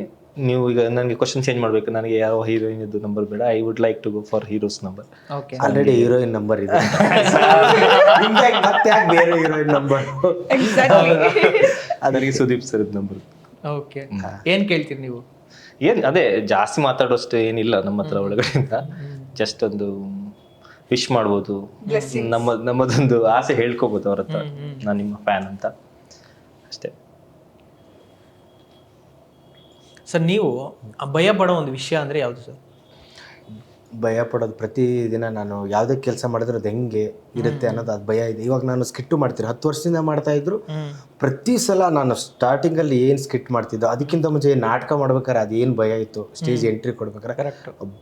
ನೀವು ಈಗ ನನಗೆ ಕ್ವಶನ್ ಚೇಂಜ್ ಮಾಡಬೇಕು, ನನಗೆ ಯಾವ ಹೀರೋಯಿನ್ ಇದ್ದು ನಂಬರ್ ಬೇಡ. I would like to go for heroes number. Okay. Already heroine number ಇದೆ, ಮತ್ತೆ ಯಾಕೆ ಬೇರೆ ಹೀರೋಯಿನ್ ನಂಬರ್? ಎಕ್ಸಾಕ್ಟ್ಲಿ. ನನಗೆ ಸುದೀಪ್ ಸರ್ ನಂಬರ್. ಓಕೆ. ಏನ್ ಕೇಳ್ತೀರಿ ನೀವು? ಏನ್ ಅದೇ ಜಾಸ್ತಿ ಮಾತಾಡೋಷ್ಟು ಏನಿಲ್ಲ ನಮ್ಮ ಹತ್ರ ಒಳಗಡೆಯಿಂದ. ಜಸ್ಟ್ ಒಂದು ವಿಶ್ ಮಾಡ್ಬೋದು, ನಮ್ಮದೊಂದು ಆಸೆ ಹೇಳ್ಕೋಬಹುದು ಅವ್ರ ಹತ್ರ, ನಾನು ನಿಮ್ಮ ಫ್ಯಾನ್ ಅಂತ, ಅಷ್ಟೇ. ಸರ್ ನೀವು ಭಯ ಪಡೋ ಒಂದು ವಿಷಯ ಅಂದ್ರೆ ಯಾವುದು ಸರ್? ಭಯ ಪಡೋದು ಪ್ರತಿದಿನ ನಾನು ಯಾವುದೇ ಕೆಲಸ ಮಾಡಿದ್ರೆ ಅದು ಹೆಂಗೆ ಇರುತ್ತೆ ಅನ್ನೋದು ಅದು ಭಯ ಇದೆ. ಇವಾಗ ನಾನು ಸ್ಕಿಟ್ಟು ಮಾಡ್ತೀನಿ, 10 ವರ್ಷದಿಂದ ಮಾಡ್ತಾ ಇದ್ರು. ಪ್ರತಿ ಸಲ ನಾನು ಸ್ಟಾರ್ಟಿಂಗಲ್ಲಿ ಏನು ಸ್ಕಿಟ್ ಮಾಡ್ತಿದ್ದೋ ಅದಕ್ಕಿಂತ ಮುಂಚೆ ನಾಟಕ ಮಾಡ್ಬೇಕಾದ್ರೆ ಅದೇನು ಭಯ ಇತ್ತು, ಸ್ಟೇಜ್ ಎಂಟ್ರಿ ಕೊಡ್ಬೇಕಾದ್ರೆ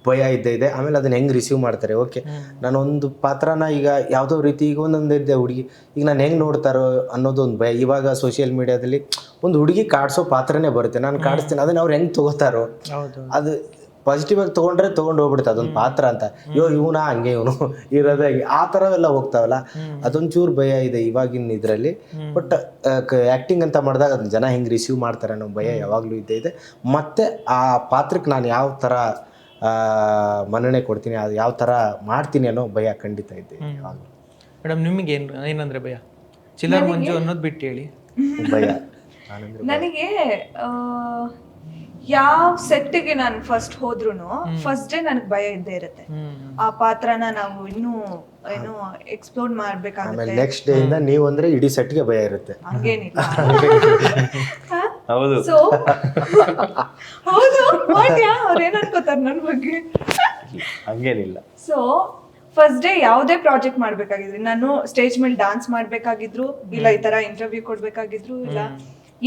ಭಯ ಇದೆ. ಆಮೇಲೆ ಅದನ್ನ ಹೆಂಗೆ ರಿಸೀವ್ ಮಾಡ್ತಾರೆ. ಓಕೆ, ನಾನು ಒಂದು ಪಾತ್ರನ ಈಗ ಯಾವುದೋ ರೀತಿ ಈಗ ಒಂದೊಂದು ಇದ್ದೆ ಹುಡುಗಿ, ಈಗ ನಾನು ಹೆಂಗೆ ನೋಡ್ತಾರೋ ಅನ್ನೋದು ಒಂದು ಭಯ. ಇವಾಗ ಸೋಷಿಯಲ್ ಮೀಡಿಯಾದಲ್ಲಿ ಒಂದು ಹುಡುಗಿ ಕಾಡ್ಸೋ ಪಾತ್ರನೇ ಬರುತ್ತೆ, ನಾನು ಕಾಡಿಸ್ತೀನಿ, ಅದನ್ನ ಅವ್ರು ಹೆಂಗೆ ತಗೋತಾರೋ, ಅದು ಪಾಸಿಟಿವ್ ಆಗಿ ತೊಗೊಂಡ್ರೆ ತೊಗೊಂಡು ಹೋಗ್ಬಿಡುತ್ತೆ ಅದೊಂದು ಪಾತ್ರ ಅಂತ. ಇವನ ಹಂಗೆ ಇವನು ಇರೋದೇ ಆ ಥರವೆಲ್ಲ ಹೋಗ್ತಾವಲ್ಲ, ಅದೊಂಚೂರು ಭಯ ಇದೆ ಇವಾಗಿನ ಇದರಲ್ಲಿ. ಬಟ್ ಆ್ಯಕ್ಟಿಂಗ್ ಅಂತ ಮಾಡಿದಾಗ ಅದನ್ನ ಜನ ಹೆಂಗೆ ರಿಸೀವ್ ಮಾಡ್ತಾರೆ ಅನ್ನೋ ಭಯ ಯಾವಾಗಲೂ ಇದ್ದೇ ಇದೆ. ಮತ್ತು ಆ ಪಾತ್ರಕ್ಕೆ ನಾನು ಯಾವ ಥರ ಮನ್ನಣೆ ಕೊಡ್ತೀನಿ, ಅದು ಯಾವ ಥರ ಮಾಡ್ತೀನಿ ಅನ್ನೋ ಭಯ ಖಂಡಿತ ಇದೆ ಯಾವಾಗಲೂ. ಮೇಡಮ್ ನಿಮಗೆ ಏನಂದ್ರೆ ಭಯ? ಚಿಲ್ಲರ್ ಮಂಜು ಅನ್ನೋದು ಬಿಟ್ಟು ಹೇಳಿ. ಭಯ ನನಗೆ ಯಾವ ಸೆಟ್ಗೆ ನಾನು ಫಸ್ಟ್ ಹೋದ್ರುನು ಫಸ್ಟ್ ಡೇ ನನಗೆ ಭಯ ಇದ್ದೇ ಇರುತ್ತೆ. ಆ ಪಾತ್ರನ ನಾವು ಇನ್ನೂ ಏನು ಎಕ್ಸ್ಪ್ಲೋರ್ ಮಾಡ್ಬೇಕಾಗುತ್ತೆ. ನೆಕ್ಸ್ಟ್ ಡೇ ಇಂದ ನೀವು ಅಂದ್ರೆ ಇಡೀ ಸೆಟ್ಗೆ ಭಯ ಇರುತ್ತೆ. ಹಂಗೇನಿಲ್ಲ. ಹೌದು. ಸೊ ಹೌದು, ಅವ್ರು ಏನ್ ಅನ್ಕೋತಾರೆ ನನ್ನ ಬಗ್ಗೆ? ಹಂಗೇನಿಲ್ಲ. ಸೊ ಫಸ್ಟ್ ಡೇ ಯಾವುದೇ ಪ್ರಾಜೆಕ್ಟ್ ಮಾಡ್ಬೇಕಾಗಿದ್ರು, ನಾನು ಸ್ಟೇಜ್ ಮೇಲೆ ಡಾನ್ಸ್ ಮಾಡ್ಬೇಕಾಗಿದ್ರು, ಇಲ್ಲ ಈ ತರ ಇಂಟರ್ವ್ಯೂ ಕೊಡ್ಬೇಕಾಗಿದ್ರು, ಇಲ್ಲ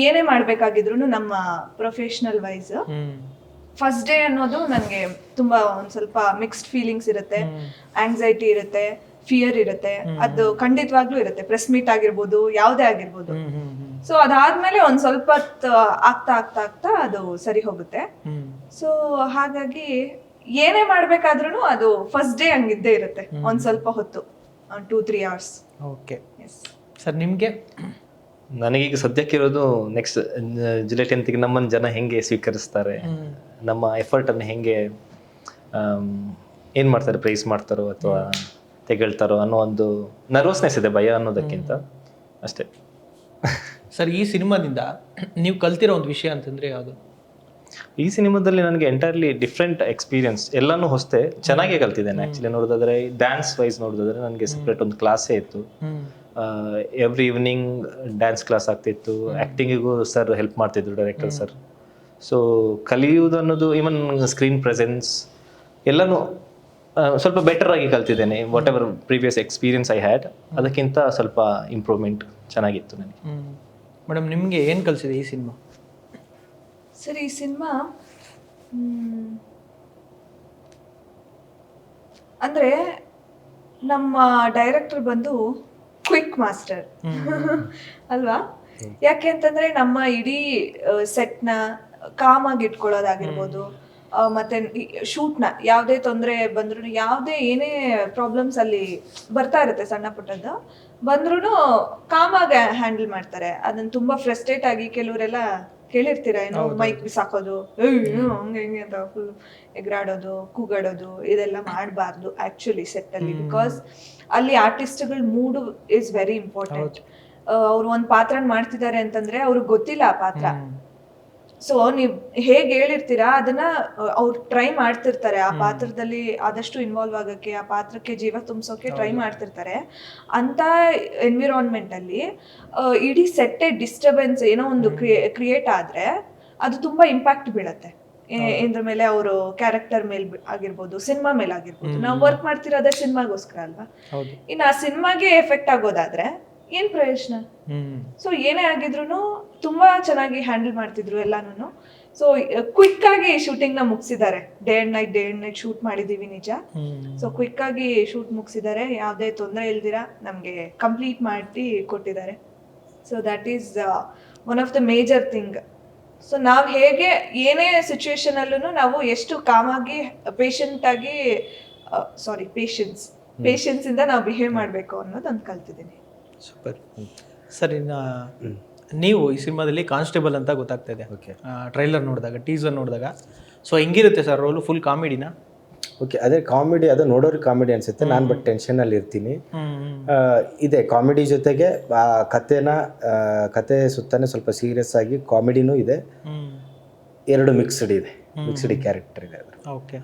ಏನೇ ಮಾಡ್ಬೇಕಾಗಿದ್ರು ನಮ್ಮ ಪ್ರೊಫೆಷನಲ್ ವೈಸ್ ಫಸ್ಟ್ ಡೇ ಅನ್ನೋದು ನನಗೆ ತುಂಬಾ ಒಂದ್ ಸ್ವಲ್ಪ ಮಿಕ್ಸ್ಡ್ ಫೀಲಿಂಗ್ಸ್ ಇರುತ್ತೆ, ಆಂಗ್ಸೈಟಿ ಇರುತ್ತೆ, ಫಿಯರ್ ಇರುತ್ತೆ. ಅದು ಖಂಡಿತವಾಗ್ಲೂ ಇರುತ್ತೆ, ಪ್ರೆಸ್ ಮೀಟ್ ಆಗಿರ್ಬೋದು, ಯಾವುದೇ ಆಗಿರ್ಬೋದು. ಸೊ ಅದಾದ್ಮೇಲೆ ಒಂದ್ ಸ್ವಲ್ಪ ಆಗ್ತಾ ಆಗ್ತಾ ಆಗ್ತಾ ಅದು ಸರಿ ಹೋಗುತ್ತೆ. ಸೊ ಹಾಗಾಗಿ ಏನೇ ಮಾಡ್ಬೇಕಾದ್ರೂ ಅದು ಫಸ್ಟ್ ಡೇ ಹಂಗಿದ್ದೇ ಇರುತ್ತೆ, ಒಂದ್ ಸ್ವಲ್ಪ ಹೊತ್ತು, 2-3 hours. ಓಕೆ ಸರ್, ನಿಮ್ಗೆ? ನನಗೀಗ ಸದ್ಯಕ್ಕಿರೋದು ನೆಕ್ಸ್ಟ್ ಜುಲೈ 10th ನಮ್ಮನ್ನು ಜನ ಹೆಂಗೆ ಸ್ವೀಕರಿಸ್ತಾರೆ, ನಮ್ಮ ಎಫರ್ಟ್ ಅನ್ನು ಹೆಂಗೆ ಏನ್ ಮಾಡ್ತಾರೆ, ಪ್ರೈಸ್ ಮಾಡ್ತಾರೋ ಅಥವಾ ತೆಗಳ್ತಾರೋ ಅನ್ನೋ ಒಂದು ನರ್ವಸ್ನೆಸ್ ಇದೆ, ಭಯ ಅನ್ನೋದಕ್ಕಿಂತ ಅಷ್ಟೇ. ಸರ್ ಈ ಸಿನಿಮಾದಿಂದ ನೀವು ಕಲ್ತಿರೋ ಒಂದು ವಿಷಯ ಅಂತಂದ್ರೆ ಯಾವುದು? ಈ ಸಿನಿಮಾದಲ್ಲಿ ನನಗೆ ಎಂಟೈರ್ಲಿ ಡಿಫ್ರೆಂಟ್ ಎಕ್ಸ್ಪೀರಿಯನ್ಸ್, ಎಲ್ಲಾನು ಹೊಸತೆ ಚೆನ್ನಾಗೇ ಕಲ್ತಿದ್ದೇನೆ. ಆ್ಯಕ್ಚುಲಿ ನೋಡೋದಾದ್ರೆ ಡ್ಯಾನ್ಸ್ ವೈಸ್ ನೋಡೋದಾದ್ರೆ ನನಗೆ ಸಪ್ರೇಟ್ ಒಂದು ಕ್ಲಾಸೇ ಇತ್ತು. ಎವ್ರಿ ಈವ್ನಿಂಗ್ ಡ್ಯಾನ್ಸ್ ಕ್ಲಾಸ್ ಆಗ್ತಿತ್ತು. ಆ್ಯಕ್ಟಿಂಗಿಗೂ ಸರ್ ಹೆಲ್ಪ್ ಮಾಡ್ತಿದ್ರು, ಡೈರೆಕ್ಟರ್ ಸರ್. ಸೊ ಕಲಿಯುವುದು ಅನ್ನೋದು, ಈವನ್ ಸ್ಕ್ರೀನ್ ಪ್ರೆಸೆನ್ಸ್ ಎಲ್ಲನೂ ಸ್ವಲ್ಪ ಬೆಟರ್ ಆಗಿ ಕಲ್ತಿದ್ದೇನೆ. Whatever previous experience I had, ಅದಕ್ಕಿಂತ ಸ್ವಲ್ಪ ಇಂಪ್ರೂವ್ಮೆಂಟ್ ಚೆನ್ನಾಗಿತ್ತು ನನಗೆ. ಮೇಡಮ್ ನಿಮಗೆ ಏನು ಕಲಿಸಿದೆ ಈ ಸಿನಿಮಾ? ಸರ್ ಈ ಸಿನಿಮಾ ಅಂದ್ರೆ ನಮ್ಮ ಡೈರೆಕ್ಟರ್ ಬಂದು ಕ್ವಿಕ್ ಮಾಸ್ಟರ್ ಅಲ್ವಾ? ಯಾಕೆ ಅಂತಂದ್ರೆ ನಮ್ಮ ಇಡೀ ಸೆಟ್ನ ಕಾಮ್ ಆಗಿ ಇಟ್ಕೊಳ್ಳೋದಾಗಿರ್ಬೋದು, ಮತ್ತೆ ಶೂಟ್ನ ಯಾವುದೇ ತೊಂದರೆ ಬಂದ್ರು, ಯಾವುದೇ ಏನೇ ಪ್ರಾಬ್ಲಮ್ಸ್ ಅಲ್ಲಿ ಬರ್ತಾ ಇರುತ್ತೆ ಸಣ್ಣ ಪುಟ್ಟದ್ದು ಬಂದ್ರೂ ಕಾಮ್ ಆಗಿ ಹ್ಯಾಂಡಲ್ ಮಾಡ್ತಾರೆ. ಅದನ್ನ ತುಂಬಾ ಫ್ರಸ್ಟ್ರೇಟ್ ಆಗಿ ಕೆಲವರೆಲ್ಲ ಕೇಳಿರ್ತೀರಾ ಏನೋ ಮೈಕ್ ಬಿಸಾಕೋದು ಹಂಗೆ ಹಿಂಗೆ ಅಂತ ಫುಲ್ ಎಗರಾಡೋದು ಕೂಗಾಡೋದು ಇದೆಲ್ಲ ಮಾಡಬಾರ್ದು ಆಕ್ಚುಲಿ ಸೆಟ್ ಅಲ್ಲಿ. ಬಿಕಾಸ್ ಅಲ್ಲಿ ಆರ್ಟಿಸ್ಟ್ಗಳ ಮೂಡ್ ಇಸ್ ವೆರಿ ಇಂಪಾರ್ಟೆಂಟ್. ಅವ್ರು ಒಂದ್ ಪಾತ್ರ ಮಾಡ್ತಿದ್ದಾರೆ ಅಂತಂದ್ರೆ ಅವ್ರಿಗೆ ಗೊತ್ತಿಲ್ಲ ಆ ಪಾತ್ರ. ಸೊ ನೀವ್ ಹೇಗ್ ಹೇಳಿರ್ತೀರಾ ಅದನ್ನ ಅವ್ರು ಟ್ರೈ ಮಾಡ್ತಿರ್ತಾರೆ ಆ ಪಾತ್ರದಲ್ಲಿ ಆದಷ್ಟು ಇನ್ವಾಲ್ವ್ ಆಗಕ್ಕೆ, ಆ ಪಾತ್ರಕ್ಕೆ ಜೀವ ತುಂಬಿಸೋಕೆ ಟ್ರೈ ಮಾಡ್ತಿರ್ತಾರೆ. ಅಂತ ಎನ್ವಿರಾನ್ಮೆಂಟ್ ಅಲ್ಲಿ ಇಡೀ ಸೆಟ್ಟೆ ಡಿಸ್ಟರ್ಬೆನ್ಸ್ ಏನೋ ಒಂದು ಕ್ರಿಯೇಟ್ ಆದ್ರೆ ಅದು ತುಂಬಾ ಇಂಪ್ಯಾಕ್ಟ್ ಬೀಳತ್ತೆ. ಇದ್ರ ಮೇಲೆ ಅವರು ಕ್ಯಾರೆಕ್ಟರ್ ಮೇಲ್ ಆಗಿರ್ಬೋದು, ಸಿನಿಮಾ ಮೇಲೆ ಆಗಿರ್ಬೋದು. ನಾವು ವರ್ಕ್ ಮಾಡ್ತಿರೋದೇ ಸಿನಿಮಾಗೋಸ್ಕರ ಅಲ್ವಾ. ಇನ್ನು ಆ ಸಿನಿಮಾಗೆ ಎಫೆಕ್ಟ್ ಆಗೋದಾದ್ರೆ ಏನ್ ಪ್ರಯೋಜನ? ಸೊ ಏನೇ ಆಗಿದ್ರು ತುಂಬಾ ಚೆನ್ನಾಗಿ ಹ್ಯಾಂಡಲ್ ಮಾಡ್ತಿದ್ರು ಎಲ್ಲಾನು. ಸೊ ಕ್ವಿಕ್ ಆಗಿ ಶೂಟಿಂಗ್ ನ ಮುಗಿಸಿದ್ದಾರೆ. ಡೇ ಅಂಡ್ ನೈಟ್ ಶೂಟ್ ಮಾಡಿದೀವಿ ನಿಜ. ಸೊ ಕ್ವಿಕ್ ಆಗಿ ಶೂಟ್ ಮುಗಿಸಿದ್ದಾರೆ, ಯಾವ್ದೇ ತೊಂದರೆ ಇಲ್ದಿರಾ ನಮ್ಗೆ ಕಂಪ್ಲೀಟ್ ಮಾಡಿ ಕೊಟ್ಟಿದ್ದಾರೆ. So that is one of the major thing. So ನಾವ್ ಹೇಗೆ ಏನೇ ಸಿಚುವೇಶನ್ ಅಲ್ಲೂ ನಾವು ಎಷ್ಟು ಕಾಮಾಗಿ ಪೇಷನ್ಸ್ ಇಂದ ನಾವು ಬಿಹೇವ್ ಮಾಡ್ಬೇಕು ಅನ್ನೋದೊಂದು ಕಲ್ತಿದ್ದೀನಿ. Super sir. ಇನ್ನು ನೀವು ಈ ಸಿನಿಮಾದಲ್ಲಿ ಕಾನ್ಸ್ಟೇಬಲ್ ಅಂತ ಗೊತ್ತಾಗ್ತಾ ಇದೆ ಟ್ರೈಲರ್ ನೋಡಿದಾಗ, ಟೀಸರ್ ನೋಡಿದಾಗ. ಸೊ ಹೆಂಗಿರುತ್ತೆ ಸರ್ ರೋಲು? ಫುಲ್ ಕಾಮಿಡಿನಾ? ಓಕೆ, ಅದೇ ಕಾಮಿಡಿ, ಅದು ನೋಡೋರಿಗೆ ಕಾಮಿಡಿ ಅನ್ಸುತ್ತೆ. ನಾನು ಬಟ್ ಟೆನ್ಷನಲ್ಲಿ ಇರ್ತೀನಿ. ಇದೆ ಕಾಮಿಡಿ ಜೊತೆಗೆ ಕತೆ ಸುತ್ತಾನೆ ಸ್ವಲ್ಪ ಸೀರಿಯಸ್ ಆಗಿ ಕಾಮಿಡಿನೂ ಇದೆ. ಎರಡು ಮಿಕ್ಸ್ಡ್ ಕ್ಯಾರೆಕ್ಟರ್ ಇದೆ ಅದ್ರ. ಓಕೆ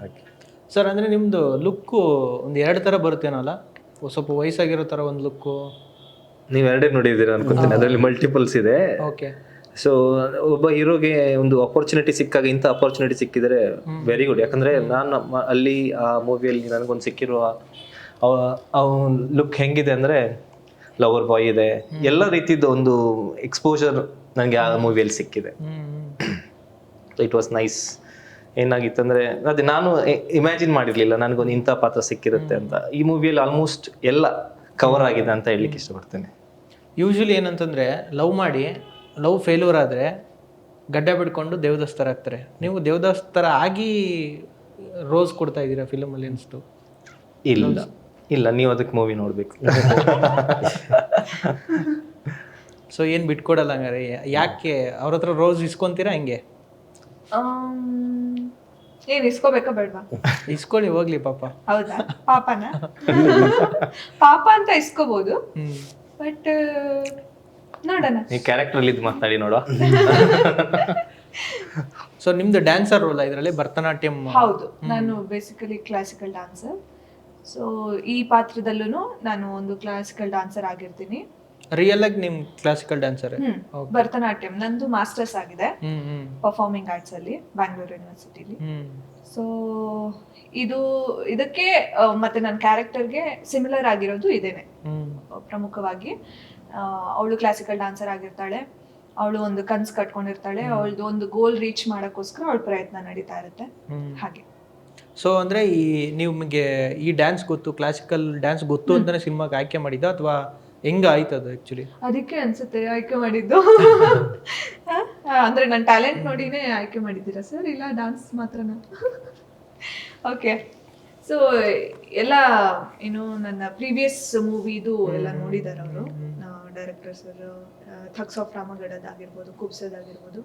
ಸರ್, ಅಂದರೆ ನಿಮ್ಮದು ಲುಕ್ಕು ಒಂದು ಎರಡು ಥರ ಬರುತ್ತೇನೋ ಅಲ್ಲ? ಸ್ವಲ್ಪ ವಯಸ್ಸಾಗಿರೋ ಥರ ಒಂದು ಲುಕ್ಕು. ನೀವು ಎರಡೇ ನೋಡಿದ್ದೀರಾ ಅನ್ಕೊಂತೀನಿ, ಅದರಲ್ಲಿ ಮಲ್ಟಿಪಲ್ಸ್ ಇದೆ. ಓಕೆ. ಸೊ ಒಬ್ಬ ಹೀರೋಗೆ ಒಂದು ಅಪರ್ಚುನಿಟಿ ಸಿಕ್ಕಾಗ ಇಂಥ ಅಪರ್ಚುನಿಟಿ ಸಿಕ್ಕಿದ್ರೆ ವೆರಿ ಗುಡ್. ಯಾಕಂದರೆ ನಾನು ಅಲ್ಲಿ ಆ ಮೂವಿಯಲ್ಲಿ ನನಗೊಂದು ಸಿಕ್ಕಿರುವ ಲುಕ್ ಹೆಂಗಿದೆ ಅಂದರೆ ಲವರ್ ಬಾಯ್ ಇದೆ, ಎಲ್ಲ ರೀತಿದ್ದು ಒಂದು ಎಕ್ಸ್ಪೋಜರ್ ನನಗೆ ಆ ಮೂವಿಯಲ್ಲಿ ಸಿಕ್ಕಿದೆ. It was nice. ಏನಾಗಿತ್ತಂದರೆ ಅದೇ ನಾನು ಇಮ್ಯಾಜಿನ್ ಮಾಡಿರಲಿಲ್ಲ ನನಗೊಂದು ಇಂಥ ಪಾತ್ರ ಸಿಕ್ಕಿರುತ್ತೆ ಅಂತ. ಈ ಮೂವಿಯಲ್ಲಿ ಆಲ್ಮೋಸ್ಟ್ ಎಲ್ಲ ಕವರ್ ಆಗಿದೆ ಅಂತ ಹೇಳಲಿಕ್ಕೆ ಇಷ್ಟಪಡ್ತೇನೆ. ಯೂಶ್ವಲಿ ಏನಂತಂದರೆ ಲವ್ ಫೇಲ್ಯೂರ್ ಆದರೆ ಗಡ್ಡ ಬಿಡ್ಕೊಂಡು ದೇವದಾಸ್ತರ ಆಗ್ತಾರೆ. ನೀವು ದೇವದಾಸ್ತರ ಆಗಿ ರೋಸ್ ಕೊಡ್ತಾ ಇದ್ದೀರಾ ಫಿಲಮಲ್ಲಿ ಅನಿಸ್ತು. ಇಲ್ಲ ನೀವು ಅದಕ್ಕೆ ಮೂವಿ ನೋಡಬೇಕು. ಸೊ ಏನು ಬಿಟ್ಕೊಡಲ್ಲ ಹಂಗಾರೆ? ಯಾಕೆ ಅವ್ರ ಹತ್ರ ರೋಸ್ ಇಸ್ಕೊಂತೀರಾ ಹೆಂಗೆ? ಏನ್ ಇಸ್ಕೋಬೇಕಾ ಬೇಡವಾ? ಇಸ್ಕೊಳ್ಳಿ ಹೋಗ್ಲಿ ಪಾಪ. ಹೌದಾ? ಪಾಪನ ಪಾಪ ಅಂತ ಇಸ್ಕೋಬಹುದು, ಬಟ್ ನೋಡೋಣ. ಈ ಕ್ಯಾರೆಕ್ಟರ್ ಅಲ್ಲಿ ಮಾತಾಡಿ ನೋಡುವ. ಸೊ ನಿಮ್ದು ಡ್ಯಾನ್ಸರ್ ರೋಲ್ ಇದರಲ್ಲಿ ಭರತನಾಟ್ಯಂ? ಹೌದು, ನಾನು ಬೇಸಿಕಲಿ ಕ್ಲಾಸಿಕಲ್ ಡಾನ್ಸರ್. ಸೊ ಈ ಪಾತ್ರದಲ್ಲೂ ನಾನು ಒಂದು ಕ್ಲಾಸಿಕಲ್ ಡಾನ್ಸರ್ ಆಗಿರ್ತೀನಿ. ರಿಯಲ್ ಆಗಿ ನಿಮ್ ಕ್ಲಾಸಿಕಲ್ ಡ್ಯಾನ್ಸರ್? ಭರತನಾಟ್ಯಂ ನಂದು ಮಾಸ್ಟರ್ಸ್ ಆಗಿದೆ ಪರ್ಫಾರ್ಮಿಂಗ್ ಆರ್ಟ್ಸ್ ಅಲ್ಲಿ ಬ್ಯಾಂಗ್ಳೂರ್ ಯೂನಿವರ್ಸಿಟಿಲಿ. ಸೊ ಇದಕ್ಕೆ ಮತ್ತೆ ನನ್ನ ಕ್ಯಾರೆಕ್ಟರ್ಗೆ ಸಿಮಿಲರ್ ಆಗಿರೋದು ಇದೇನೆ ಪ್ರಮುಖವಾಗಿ. ಅವಳು ಕ್ಲಾಸಿಕಲ್ ಡಾನ್ಸರ್ ಆಗಿರ್ತಾಳೆ, ಅವಳು ಒಂದು ಕನ್ಸ್ ಕಟ್ಕೊಂಡಿರ್ತಾಳೆ, ಅವಳದು ಒಂದು ಗೋಲ್ ರೀಚ್ ಮಾಡಕ್ಕೋಸ್ಕರ ಅವಳ ಪ್ರಯತ್ನ ನಡೀತಾ ಇರುತ್ತೆ ಹಾಗೆ. ಸೊ ಅಂದ್ರೆ ನಿಮಗೆ ಈ ಡ್ಯಾನ್ಸ್ ಗೊತ್ತು, ಕ್ಲಾಸಿಕಲ್ ಡ್ಯಾನ್ಸ್ ಗೊತ್ತು ಅಂತಾನೆ ಸಿನಿಮಾಗೆ ಆಯ್ಕೆ ಮಾಡಿದ್ದ ಅಥವಾ ಹೆಂಗ ಆಯ್ತು ಅದು? ಆಕ್ಚುಲಿ ಅದಕ್ಕೆ ಅನ್ಸುತ್ತೆ ಆಯ್ಕೆ ಮಾಡಿದ್ದು. ಅಂದ್ರೆ ನನ್ನ ಟ್ಯಾಲೆಂಟ್ ನೋಡಿನೇ ಆಯ್ಕೆ ಮಾಡಿದ್ದೀರಾ ಸರ್, ಇಲ್ಲ ಡಾನ್ಸ್ ಮಾತ್ರನಾ? ಓಕೆ. ಸೊ ಎಲ್ಲ ಏನು ನನ್ನ ಪ್ರೀವಿಯಸ್ ಮೂವಿದು ಎಲ್ಲ ನೋಡಿದಾರೆ ಅವರು, ಡೈರೆಕ್ಟರ್ ಸರ್. ಥಗ್ಸ್ ಆಫ್ ರಾಮಗಢದ್ ಆಗಿರ್ಬೋದು, ಕುಬ್ಸದ್ ಆಗಿರ್ಬೋದು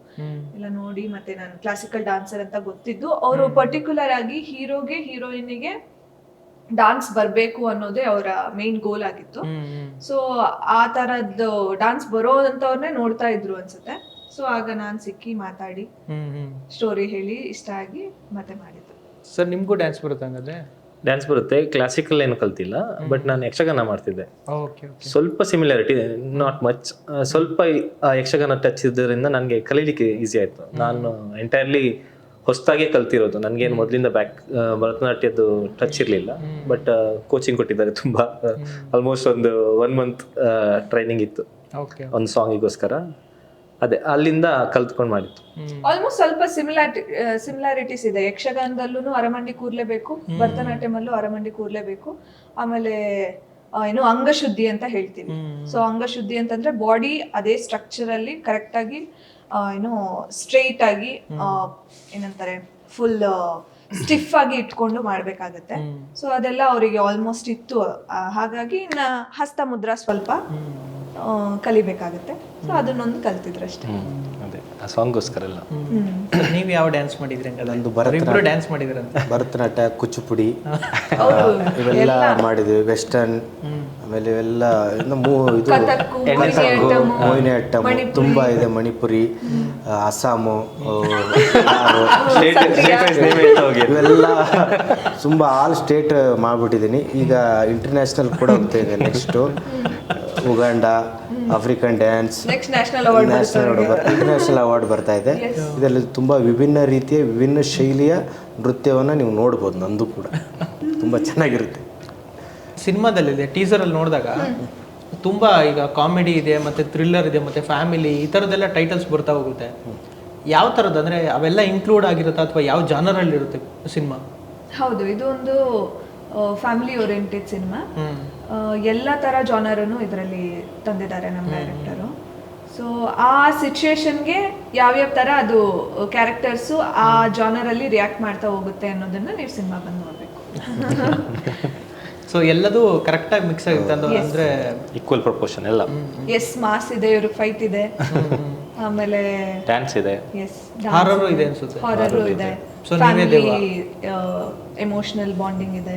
ಎಲ್ಲ ನೋಡಿ, ಮತ್ತೆ ನಾನು ಕ್ಲಾಸಿಕಲ್ ಡಾನ್ಸರ್ ಅಂತ ಗೊತ್ತಿದ್ದು ಅವರು ಪರ್ಟಿಕ್ಯುಲರ್ ಆಗಿ ಹೀರೋಗೆ ಹೀರೋಯಿನ್ಗೆ ಡಾನ್ಸ್ ಬರ್ಬೇಕು ಅನ್ನೋದೇ ಅವರ ಮೇನ್ ಗೋಲ್ ಆಗಿತ್ತು. ಸೊ ಆ ತರದ್ದು ಡಾನ್ಸ್ ಬರೋದಂತವ್ರನ್ನೇ ನೋಡ್ತಾ ಇದ್ರು ಅನ್ಸುತ್ತೆ. ಸೊ ಆಗ ನಾನು ಸಿಕ್ಕಿ ಮಾತಾಡಿ ಸ್ಟೋರಿ ಹೇಳಿ ಇಷ್ಟ ಆಗಿ ಮತ್ತೆ ಮಾಡಿದ್ದು. ಸರ್ ನಿಮ್ಗೂ ಡ್ಯಾನ್ಸ್ ಬರುತ್ತೆ ಹಂಗಾದ್ರೆ? ಡ್ಯಾನ್ಸ್ ಬರುತ್ತೆ, ಕ್ಲಾಸಿಕಲ್ ಏನು ಕಲ್ತಿಲ್ಲ, ಬಟ್ ನಾನು ಯಕ್ಷಗಾನ ಮಾಡ್ತಿದ್ದೆ. ಸ್ವಲ್ಪ ಸಿಮಿಲಾರಿಟಿ, ನಾಟ್ ಮಚ್. ಸ್ವಲ್ಪ ಯಕ್ಷಗಾನ ಟಚ್ ಇದ್ದರಿಂದ ನನಗೆ ಕಲೀಲಿಕ್ಕೆ ಈಸಿ ಆಯಿತು. ನಾನು ಎಂಟೈರ್ಲಿ ಹೊಸದಾಗೆ ಕಲ್ತಿರೋದು, ನನಗೇನು ಮೊದಲಿಂದ ಭರತನಾಟ್ಯದ್ದು ಟಚ್ ಇರಲಿಲ್ಲ. ಬಟ್ ಕೋಚಿಂಗ್ ಕೊಟ್ಟಿದ್ದಾರೆ ತುಂಬ, ಆಲ್ಮೋಸ್ಟ್ ಒಂದು 1 month ಟ್ರೈನಿಂಗ್ ಇತ್ತು ಒಂದು ಸಾಂಗಿಗೋಸ್ಕರ. ಅದೇ ಅಲ್ಲಿಂದ ಕಲ್ತ್ಕೊಂಡು ಮಾಡಿತ್ತು. ಆಲ್ಮೋಸ್ಟ್ ಸ್ವಲ್ಪ ಸಿಮಿಲಾರಿಟೀಸ್ ಇದೆ. ಯಕ್ಷಗಾನದಲ್ಲೂ ಅರಮಂಡಿ ಕೂರ್ಲೇಬೇಕು, ಭರತನಾಟ್ಯಂ ಅಲ್ಲೂ ಅರಮಂಡಿ ಕೂರ್ಲೇಬೇಕು. ಆಮೇಲೆ ಏನು ಅಂಗಶುದ್ಧಿ ಅಂತ ಹೇಳ್ತೀವಿ. ಸೊ ಅಂಗಶುದ್ಧಿ ಅಂತಂದ್ರೆ ಬಾಡಿ ಅದೇ ಸ್ಟ್ರಕ್ಚರ್ ಅಲ್ಲಿ ಕರೆಕ್ಟ್ ಆಗಿ ಏನು ಸ್ಟ್ರೈಟ್ ಆಗಿ ಏನಂತಾರೆ ಫುಲ್ ಸ್ಟಿಫ್ ಆಗಿ ಇಟ್ಕೊಂಡು ಮಾಡ್ಬೇಕಾಗತ್ತೆ. ಸೊ ಅದೆಲ್ಲ ಅವರಿಗೆ ಆಲ್ಮೋಸ್ಟ್ ಇತ್ತು. ಹಾಗಾಗಿ ಹಸ್ತ ಮುದ್ರಾ ಸ್ವಲ್ಪ ಕಲಿಬೇಕಾಗುತ್ತೆ. ಸೊ ಅದನ್ನೊಂದು ಕಲ್ತಿದ್ರಷ್ಟೇ. ಅದೇ ಆ ಸಾಂಗ್ಗೋಸ್ಕರ ಎಲ್ಲ. ನೀವು ಯಾವ ಡ್ಯಾನ್ಸ್ ಮಾಡಿದ್ರಿ? ನಂದು ಇಬ್ರು ಡ್ಯಾನ್ಸ್ ಮಾಡಿದ್ರಂತ. ಭರತನಾಟ್ಯ, ಕುಚಿಪುಡಿ ಇವೆಲ್ಲ ಮಾಡಿದ್ವಿ. ವೆಸ್ಟರ್ನ್, ಆಮೇಲೆ ಇವೆಲ್ಲ ಇದು ಮೋಹಿನಿಯಟ್ಟಂ ತುಂಬಾ ಇದೆ. ಮಣಿಪುರಿ, ಅಸ್ಸಾಮು, ಇವೆಲ್ಲ ತುಂಬ ಆಲ್ ಸ್ಟೇಟ್ ಮಾಡ್ಬಿಟ್ಟಿದ್ದೀನಿ. ಈಗ ಇಂಟರ್ನ್ಯಾಷನಲ್ ಕೂಡ ಹೋಗ್ತಾ ಇದೆ. Next Uganda, African dance, national international award ಬರ್ತಾ ಇದೆ. ಇದರಲ್ಲಿ ತುಂಬ ವಿಭಿನ್ನ ರೀತಿಯ ವಿಭಿನ್ನ ಶೈಲಿಯ ನೃತ್ಯವನ್ನು ನೀವು ನೋಡ್ಬೋದು. ನಂದು ಕೂಡ ತುಂಬ ಚೆನ್ನಾಗಿರುತ್ತೆ. ಸಿನಿಮಾದಲ್ಲಿದೆ ಟೀಸರಲ್ಲಿ ನೋಡಿದಾಗ ತುಂಬ ಈಗ ಕಾಮಿಡಿ ಇದೆ, ಮತ್ತು ಥ್ರಿಲ್ಲರ್ ಇದೆ, ಮತ್ತು ಫ್ಯಾಮಿಲಿ, ಈ ಥರದ್ದೆಲ್ಲ ಟೈಟಲ್ಸ್ ಬರ್ತಾ ಹೋಗುತ್ತೆ. ಯಾವ ಥರದ್ದು ಅಂದರೆ ಅವೆಲ್ಲ ಇನ್ಕ್ಲೂಡ್ ಆಗಿರುತ್ತಾ ಅಥವಾ ಯಾವ ಜಾನರಲ್ಲಿ ಇರುತ್ತೆ ಸಿನಿಮಾ? ಹೌದು, ಇದು ಒಂದು ಫ್ಯಾಮಿಲಿ ಓರಿಯೆಂಟೆಡ್ ಸಿನಿಮಾ. ಎಲ್ಲ ಥರ ಜಾನರನ್ನು ಇದರಲ್ಲಿ ತಂದಿದ್ದಾರೆ ನಮ್ಮ ಡೈರೆಕ್ಟರು. ಸೊ ಆ ಸಿಚುವೇಶನ್ಗೆ ಯಾವ್ಯಾವ ಥರ ಅದು ಕ್ಯಾರೆಕ್ಟರ್ಸು ಆ ಜಾನರಲ್ಲಿ ರಿಯಾಕ್ಟ್ ಮಾಡ್ತಾ ಹೋಗುತ್ತೆ ಅನ್ನೋದನ್ನು ನೀವು ಸಿನಿಮಾ ಬಂದು ನೋಡಬೇಕು. ಸೊ ಎಲ್ಲದೂ ಕರೆಕ್ಟಾಗಿ ಮಿಕ್ಸ್ ಆಗುತ್ತೆ ಅಂದರೆ ಈಕ್ವಲ್ ಪ್ರಪೋರ್ಷನ್ ಎಲ್ಲ. ಎಸ್, ಮಾಸ್ ಇದೆ, ಇವ್ರಿಗೆ ಫೈಟ್ ಇದೆ, ಆಮೇಲೆ ಡ್ಯಾನ್ಸ್ ಇದೆ, ಹಾರರ್ ಇದೆ ಅನ್ಸುತ್ತೆ. ಹಾರರ್ ಇದೆ, ಫ್ಯಾಮಿಲಿ ಎಮೋಷನಲ್ ಬಾಂಡಿಂಗ್ ಇದೆ,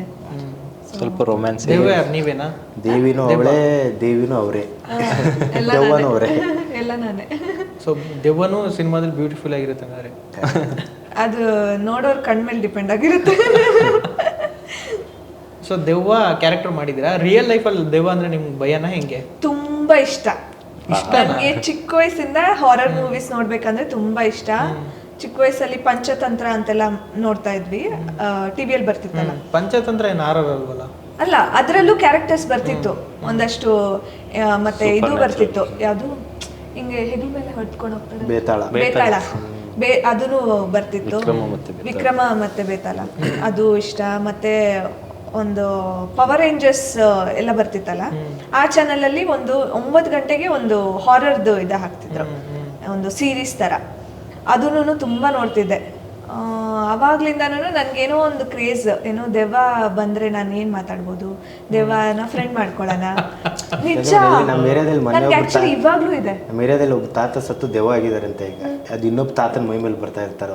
ಸ್ವಲ್ಪ ರೊಮ್ಯಾನ್ಸ್. ನೀವೇನಾ? ದೇವಿನೂ ಅವಳೇ, ದೇವಿನೂ ಅವರೇ, ದೆವ್ವನೂ ಅವರೇ, ಎಲ್ಲ ನಾನೇ. ಸೊ ದೆವ್ವನೂ ಸಿನಿಮಾದಲ್ಲಿ ಬ್ಯೂಟಿಫುಲ್ ಆಗಿರುತ್ತೆ ಅಂದರೆ ಅದು ನೋಡೋರ್ ಕಣ್ಮೇಲೆ ಡಿಪೆಂಡ್ ಆಗಿರುತ್ತೆ. ಸೊ ದೆವ್ವ ಕ್ಯಾರೆಕ್ಟರ್ ಮಾಡಿದ್ದೀರಾ. ರಿಯಲ್ ಲೈಫಲ್ಲಿ ದೆವ್ವ ಅಂದರೆ ನಿಮ್ಗೆ ಭಯನಾ ಹೆಂಗೆ? ತುಂಬಾ ಇಷ್ಟ. ನನಗೆ ಚಿಕ್ಕ ವಯಸ್ಸಿಂದ ಹಾರರ್ ಮೂವೀಸ್ ನೋಡ್ಬೇಕಂದ್ರೆ ತುಂಬಾ ಇಷ್ಟ. ಚಿಕ್ಕ ವಯಸ್ಸಲ್ಲಿ ಪಂಚತಂತ್ರ ಅಂತೆಲ್ಲ ನೋಡ್ತಾ ಇದ್ವಿ, ಟಿವಿಯಲ್ಲಿ ಬರ್ತಿತ್ತಲ್ಲ. ಪಂಚತಂತ್ರ ಏನು ಹಾರರ್ ಅಲ್ವಲ್ಲ? ಅಲ್ಲ, ಅದರಲ್ಲೂ ಕ್ಯಾರೆಕ್ಟರ್ಸ್ ಬರ್ತಿತ್ತು ಒಂದಷ್ಟು. ಮತ್ತೆ ಇದು ಬರ್ತಿತ್ತು, ಯಾವುದು ಹಿಂಗೆ ಹೆಗಲ ಮೇಲೆ ಹೊಡ್ಕೊಂಡು ಹೋಗ್ತಾರೆ, ಬೇತಾಳ, ಅದೂ ಬರ್ತಿತ್ತು. ವಿಕ್ರಮ ಮತ್ತೆ ಬೇತಾಳ ಅದು ಇಷ್ಟ. ಮತ್ತೆ ಒಂದು ಪವರ್ ರೇಂಜರ್ಸ್ ಎಲ್ಲ ಬರ್ತಿತ್ತಲ್ಲ, ಆ ಚಾನಲ್ ಅಲ್ಲಿ ಒಂದು 9 ಗಂಟೆಗೆ ಒಂದು ಹಾರರ್ದು ಇದು ಹಾಕ್ತಿದ್ರು, ಒಂದು ಸೀರೀಸ್ ತರ. ಅದನ್ನು ತುಂಬಾ ನೋಡ್ತಿದ್ದೆ. ಅವಾಗ್ಲಿಂದಾನು ನನ್ಗೇನೋ ಒಂದು ಕ್ರೇಜ್, ಏನೋ ದೆವ್ವ ಬಂದ್ರೆ ನಾನು ಏನ್ ಮಾತಾಡ್ಬೋದು, ದೆವ್ವನ ಫ್ರೆಂಡ್ ಮಾಡ್ಕೊಳ್ಳೋಣ. ನಿಜ, ನನ್ಗೆ ಆಕ್ಚುಲಿ ಇವಾಗ್ಲೂ ಇದೆ. ನಮ್ಮ ಏರಿಯಾದಲ್ಲಿ ಒಬ್ಬ ತಾತ ಸತ್ತು ದೆವ್ವ ಆಗಿದ್ದಾರೆ ಅಂತ. ಈಗ ಅದು ಇನ್ನೊಬ್ಬ ತಾತನ ಮೈ ಮೇಲೆ ಬರ್ತಾ ಇರ್ತಾರ.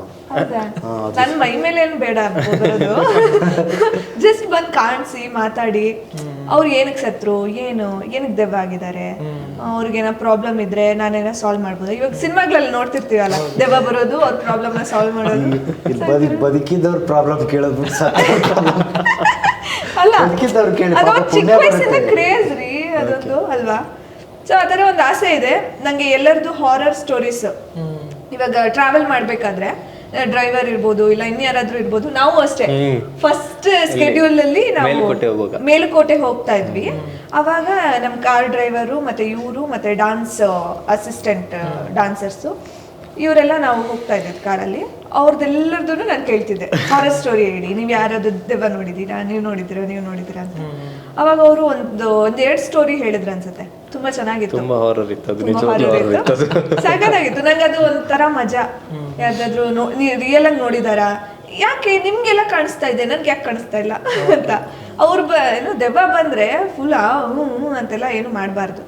ನನ್ ಮೈ ಮೇಲೆ ಏನು ಬೇಡ ಬರೋದು, ಜಸ್ಟ್ ಬಂದ್ ಕಾಣಿಸಿ ಮಾತಾಡಿ ಅವ್ರು ಏನಕ್ಕೆ ಸತ್ರು, ಏನಕ್ಕೆ ದೆವ್ವ ಆಗಿದ್ದಾರೆ, ಅವ್ರಿಗೇನೋ ಪ್ರಾಬ್ಲಮ್ ಇದ್ರೆ ನಾನೇನೋ ಸಾಲ್ವ್ ಮಾಡ್ಬೋದು. ಇವಾಗ ಸಿನಿಮಾಗಳಲ್ಲಿ ನೋಡ್ತಿರ್ತೀವಲ್ಲ, ದೆವ್ವ ಬರೋದು, ಅವ್ರ ಪ್ರಾಬ್ಲಮ್ನ ಸಾಲ್ವ್ ಮಾಡೋದು. ಬದುಕಿದವ್ರ ಪ್ರಾಬ್ಲಮ್ ಕೇಳೋದು ಅಲ್ಲ, ಅದೊಂದು ಚಿಕ್ಕ ವಯಸ್ಸಿನ ಕ್ರೇಜ್ ರೀ ಅದೊಂದು, ಅಲ್ವಾ? ಸೊ ಆ ಥರ ಒಂದು ಆಸೆ ಇದೆ ನಂಗೆ. ಎಲ್ಲರದು ಹಾರರ್ ಸ್ಟೋರೀಸ್, ಇವಾಗ ಟ್ರಾವೆಲ್ ಮಾಡ್ಬೇಕಾದ್ರೆ ಡ್ರೈವರ್ ಇರ್ಬೋದು, ಇಲ್ಲ ಇನ್ಯಾರಾದ್ರೂ ಇರ್ಬೋದು, ನಾವು ಅಷ್ಟೇ ಫಸ್ಟ್ ಸ್ಕೆಡ್ಯೂಲ್ ಅಲ್ಲಿ ನಾವು ಮೇಲುಕೋಟೆ ಹೋಗ್ತಾ ಇದ್ವಿ. ಅವಾಗ ನಮ್ ಕಾರ್ ಡ್ರೈವರು ಮತ್ತೆ ಇವರು ಮತ್ತೆ ಡಾನ್ಸ್ ಅಸಿಸ್ಟೆಂಟ್ ಡಾನ್ಸರ್ಸು ಇವರೆಲ್ಲ ನಾವು ಹೋಗ್ತಾ ಇದ್ದಿದ್ದು ಕಾರಲ್ಲಿ. ಅವ್ರದ್ದೆಲ್ಲರದ್ದು ನಾನು ಕೇಳ್ತಿದ್ದೆ, ಹಾರರ್ ಸ್ಟೋರಿ ಹೇಳಿ, ನೀವು ಯಾರಾದ್ರು ದೆವ್ವ ನೋಡಿದ್ದೀರಾ, ನೀವು ನೋಡಿದ್ದೀರಾ ಅಂತ. ಅವಾಗ ಅವರು ಒಂದೆರಡು ಸ್ಟೋರಿ ಹೇಳಿದ್ರು ಅನ್ಸುತ್ತೆ. ತುಂಬಾ ಚೆನ್ನಾಗಿತ್ತು, ಸಾಕಾಗಿತ್ತು. ನಂಗೆ ಅದು ಒಂಥರ ಮಜಾ. ಯಾವ್ದಾದ್ರು ರಿಯಲ್ ಆಗಿ ನೋಡಿದಾರಾ, ಯಾಕೆ ನಿಮ್ಗೆಲ್ಲ ಕಾಣಿಸ್ತಾ ಇದೆ, ನನ್ಗೆ ಯಾಕೆ ಕಾಣಿಸ್ತಾ ಇಲ್ಲ ಅಂತ. ಅವ್ರು ಏನು ದೆವ್ವ ಬಂದ್ರೆ ಫುಲ್ ಅಂತೆಲ್ಲ ಏನು ಮಾಡಬಾರ್ದು,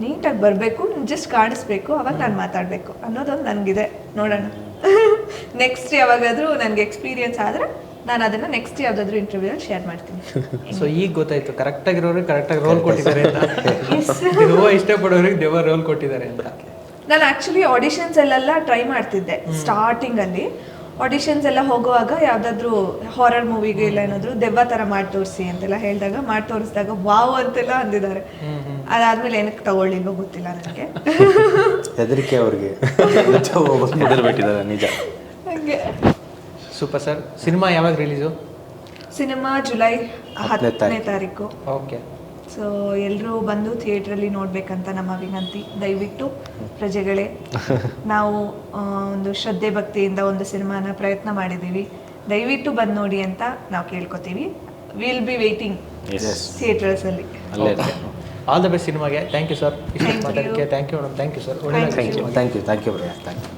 ನೀಟಾಗಿ ಬರಬೇಕು, ಜಸ್ಟ್ ಕಾಣಿಸ್ಬೇಕು, ಅವಾಗ ನಾನು ಮಾತಾಡಬೇಕು ಅನ್ನೋದೊಂದು ನನಗಿದೆ. ನೋಡೋಣ, ನೆಕ್ಸ್ಟ್ ಯಾವಾಗಾದ್ರೂ ನನಗೆ ಎಕ್ಸ್ಪೀರಿಯನ್ಸ್ ಆದರೆ ನಾನು ಅದನ್ನ ನೆಕ್ಸ್ಟ್ ಯಾವ್ದಾದ್ರು ಇಂಟರ್ವ್ಯೂ ಅಲ್ಲಿ ಶೇರ್ ಮಾಡ್ತೀನಿ. ಸೊ ಈಗ ಗೊತ್ತಾಯ್ತು ಕರೆಕ್ಟ್ ಆಗಿರೋರಿಗೆ ಕರೆಕ್ಟಾಗಿ ರೋಲ್ ಕೊಟ್ಟಿದ್ದಾರೆ ಅಂತ, ಇಷ್ಟಪಡೋರಿಗೆ ದೆವ್ವ ರೋಲ್ ಕೊಟ್ಟಿದ್ದಾರೆ ಅಂತ. ನಾನು ಆಕ್ಚುಲಿ ಆಡಿಷನ್ಸ್ ಅಲ್ಲೆಲ್ಲ ಟ್ರೈ ಮಾಡ್ತಿದ್ದೆ ಸ್ಟಾರ್ಟಿಂಗ್ ಅಲ್ಲಿ. ಆಡಿಷನ್ಸ್ ಎಲ್ಲ ಹೋಗುವಾಗ ಯಾವ್ದಾದ್ರು ಹಾರರ್ ಮೂವಿಗೆ ಇಲ್ಲ ಏನಾದ್ರು ದೆವ್ವ ತರ ಮಾಡಿ ತೋರಿಸಿ ಅಂತೆಲ್ಲ ಹೇಳಿದಾಗ, ಮಾಡಿ ತೋರಿಸಿದಾಗ ವಾವ್ ಅಂತೆಲ್ಲ ಅಂದಿದ್ದಾರೆ. ಅದಾದ್ಮೇಲೆ ಏನಕ್ಕೆ ತಗೊಳ್ಳಿಲ್ವೋ ಗೊತ್ತಿಲ್ಲ ನನಗೆ. ಹೆದರಿಕೆ ಅವ್ರಿಗೆ ಹೆದರ್ಬಿಟ್ಟಿದ್ದಾರೆ ನಿಜ. ಹಂಗೆ. Super sir. ಸಿನಿಮಾ ಯಾವಾಗ ರಿಲೀಸು? ಸಿನಿಮಾ ಜುಲೈ 10ನೇ ತಾರೀಕು. ಓಕೆ. ಸೊ ಎಲ್ಲರೂ ಬಂದು ಥಿಯೇಟ್ರಲ್ಲಿ ನೋಡ್ಬೇಕಂತ ನಮ್ಮ ವಿನಂತಿ. ದಯವಿಟ್ಟು ಪ್ರಜೆಗಳೇ, ನಾವು ಒಂದು ಶ್ರದ್ಧೆ ಭಕ್ತಿಯಿಂದ ಒಂದು ಸಿನಿಮಾನ ಪ್ರಯತ್ನ ಮಾಡಿದ್ದೀವಿ, ದಯವಿಟ್ಟು ಬಂದು ನೋಡಿ ಅಂತ ನಾವು ಕೇಳ್ಕೊತೀವಿ. ವಿಲ್ ಬಿ ವೇಟಿಂಗ್ ಥಿಯೇಟರ್ಸ್ ಅಲ್ಲಿ. ಆಲ್ ದ ಬೆಸ್ಟ್ ಸಿನಿಮಾಗೆ. Thank you sir. Thank you madam. Thank you sir. Thank you.